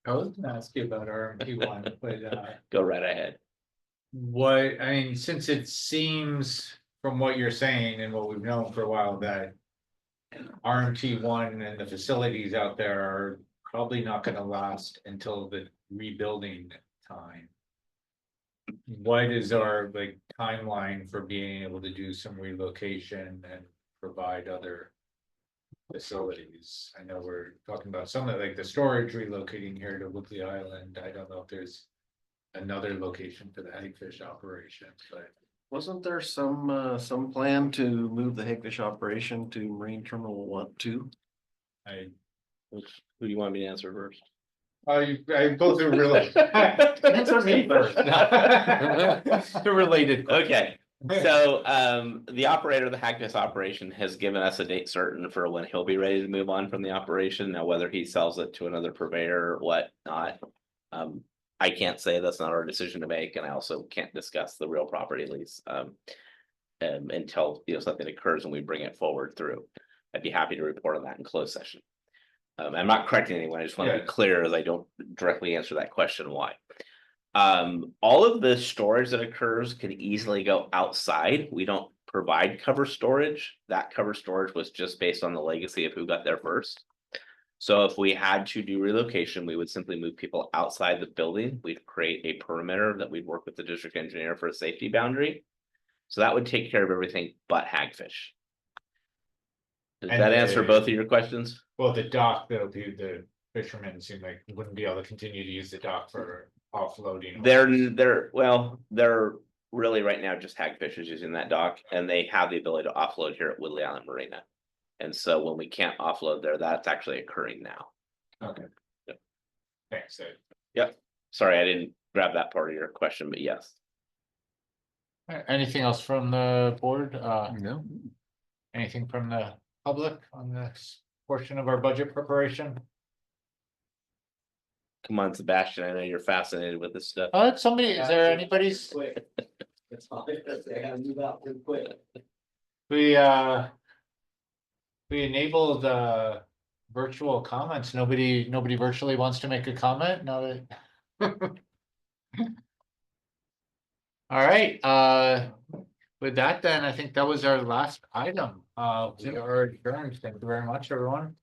C: I was gonna ask you about RMT1, but
A: Go right ahead.
C: Since it seems from what you're saying and what we've known for a while that RMT1 and the facilities out there are probably not gonna last until the rebuilding time. What is our timeline for being able to do some relocation and provide other facilities? I know we're talking about some of the storage relocating here to Woodley Island. I don't know if there's another location for the hagfish operation, but
H: Wasn't there some plan to move the hagfish operation to Marine Terminal 2?
A: Who do you want me to answer first?
C: I both are really.
H: Answer me first.
C: They're related.
A: Okay. So the operator of the hagfish operation has given us a date certain for when he'll be ready to move on from the operation. Now, whether he sells it to another purveyor or whatnot, I can't say. That's not our decision to make, and I also can't discuss the real property lease until something occurs and we bring it forward through. I'd be happy to report on that in closed session. I'm not correcting anyone. I just want to be clear as I don't directly answer that question why. All of the storage that occurs can easily go outside. We don't provide cover storage. That cover storage was just based on the legacy of who got there first. So if we had to do relocation, we would simply move people outside the building. We'd create a perimeter that we'd work with the district engineer for a safety boundary. So that would take care of everything but hagfish. Does that answer both of your questions?
C: Well, the dock, the fishermen seem like wouldn't be able to continue to use the dock for offloading.
A: They're really right now just hagfishers using that dock, and they have the ability to offload here at Woodley Island Marina. And so when we can't offload there, that's actually occurring now.
C: Okay.
A: Yep.
C: Thanks.
A: Yep. Sorry, I didn't grab that part of your question, but yes.
C: Anything else from the board?
B: No.
C: Anything from the public on this portion of our budget preparation?
A: Come on, Sebastian, I know you're fascinated with this stuff.
C: Somebody, is there anybody's?
K: That's all I gotta say, I gotta move out real quick.
C: We enabled virtual comments. Nobody virtually wants to make a comment now that. All right, with that then, I think that was our last item. We are adjourned. Thank you very much, everyone.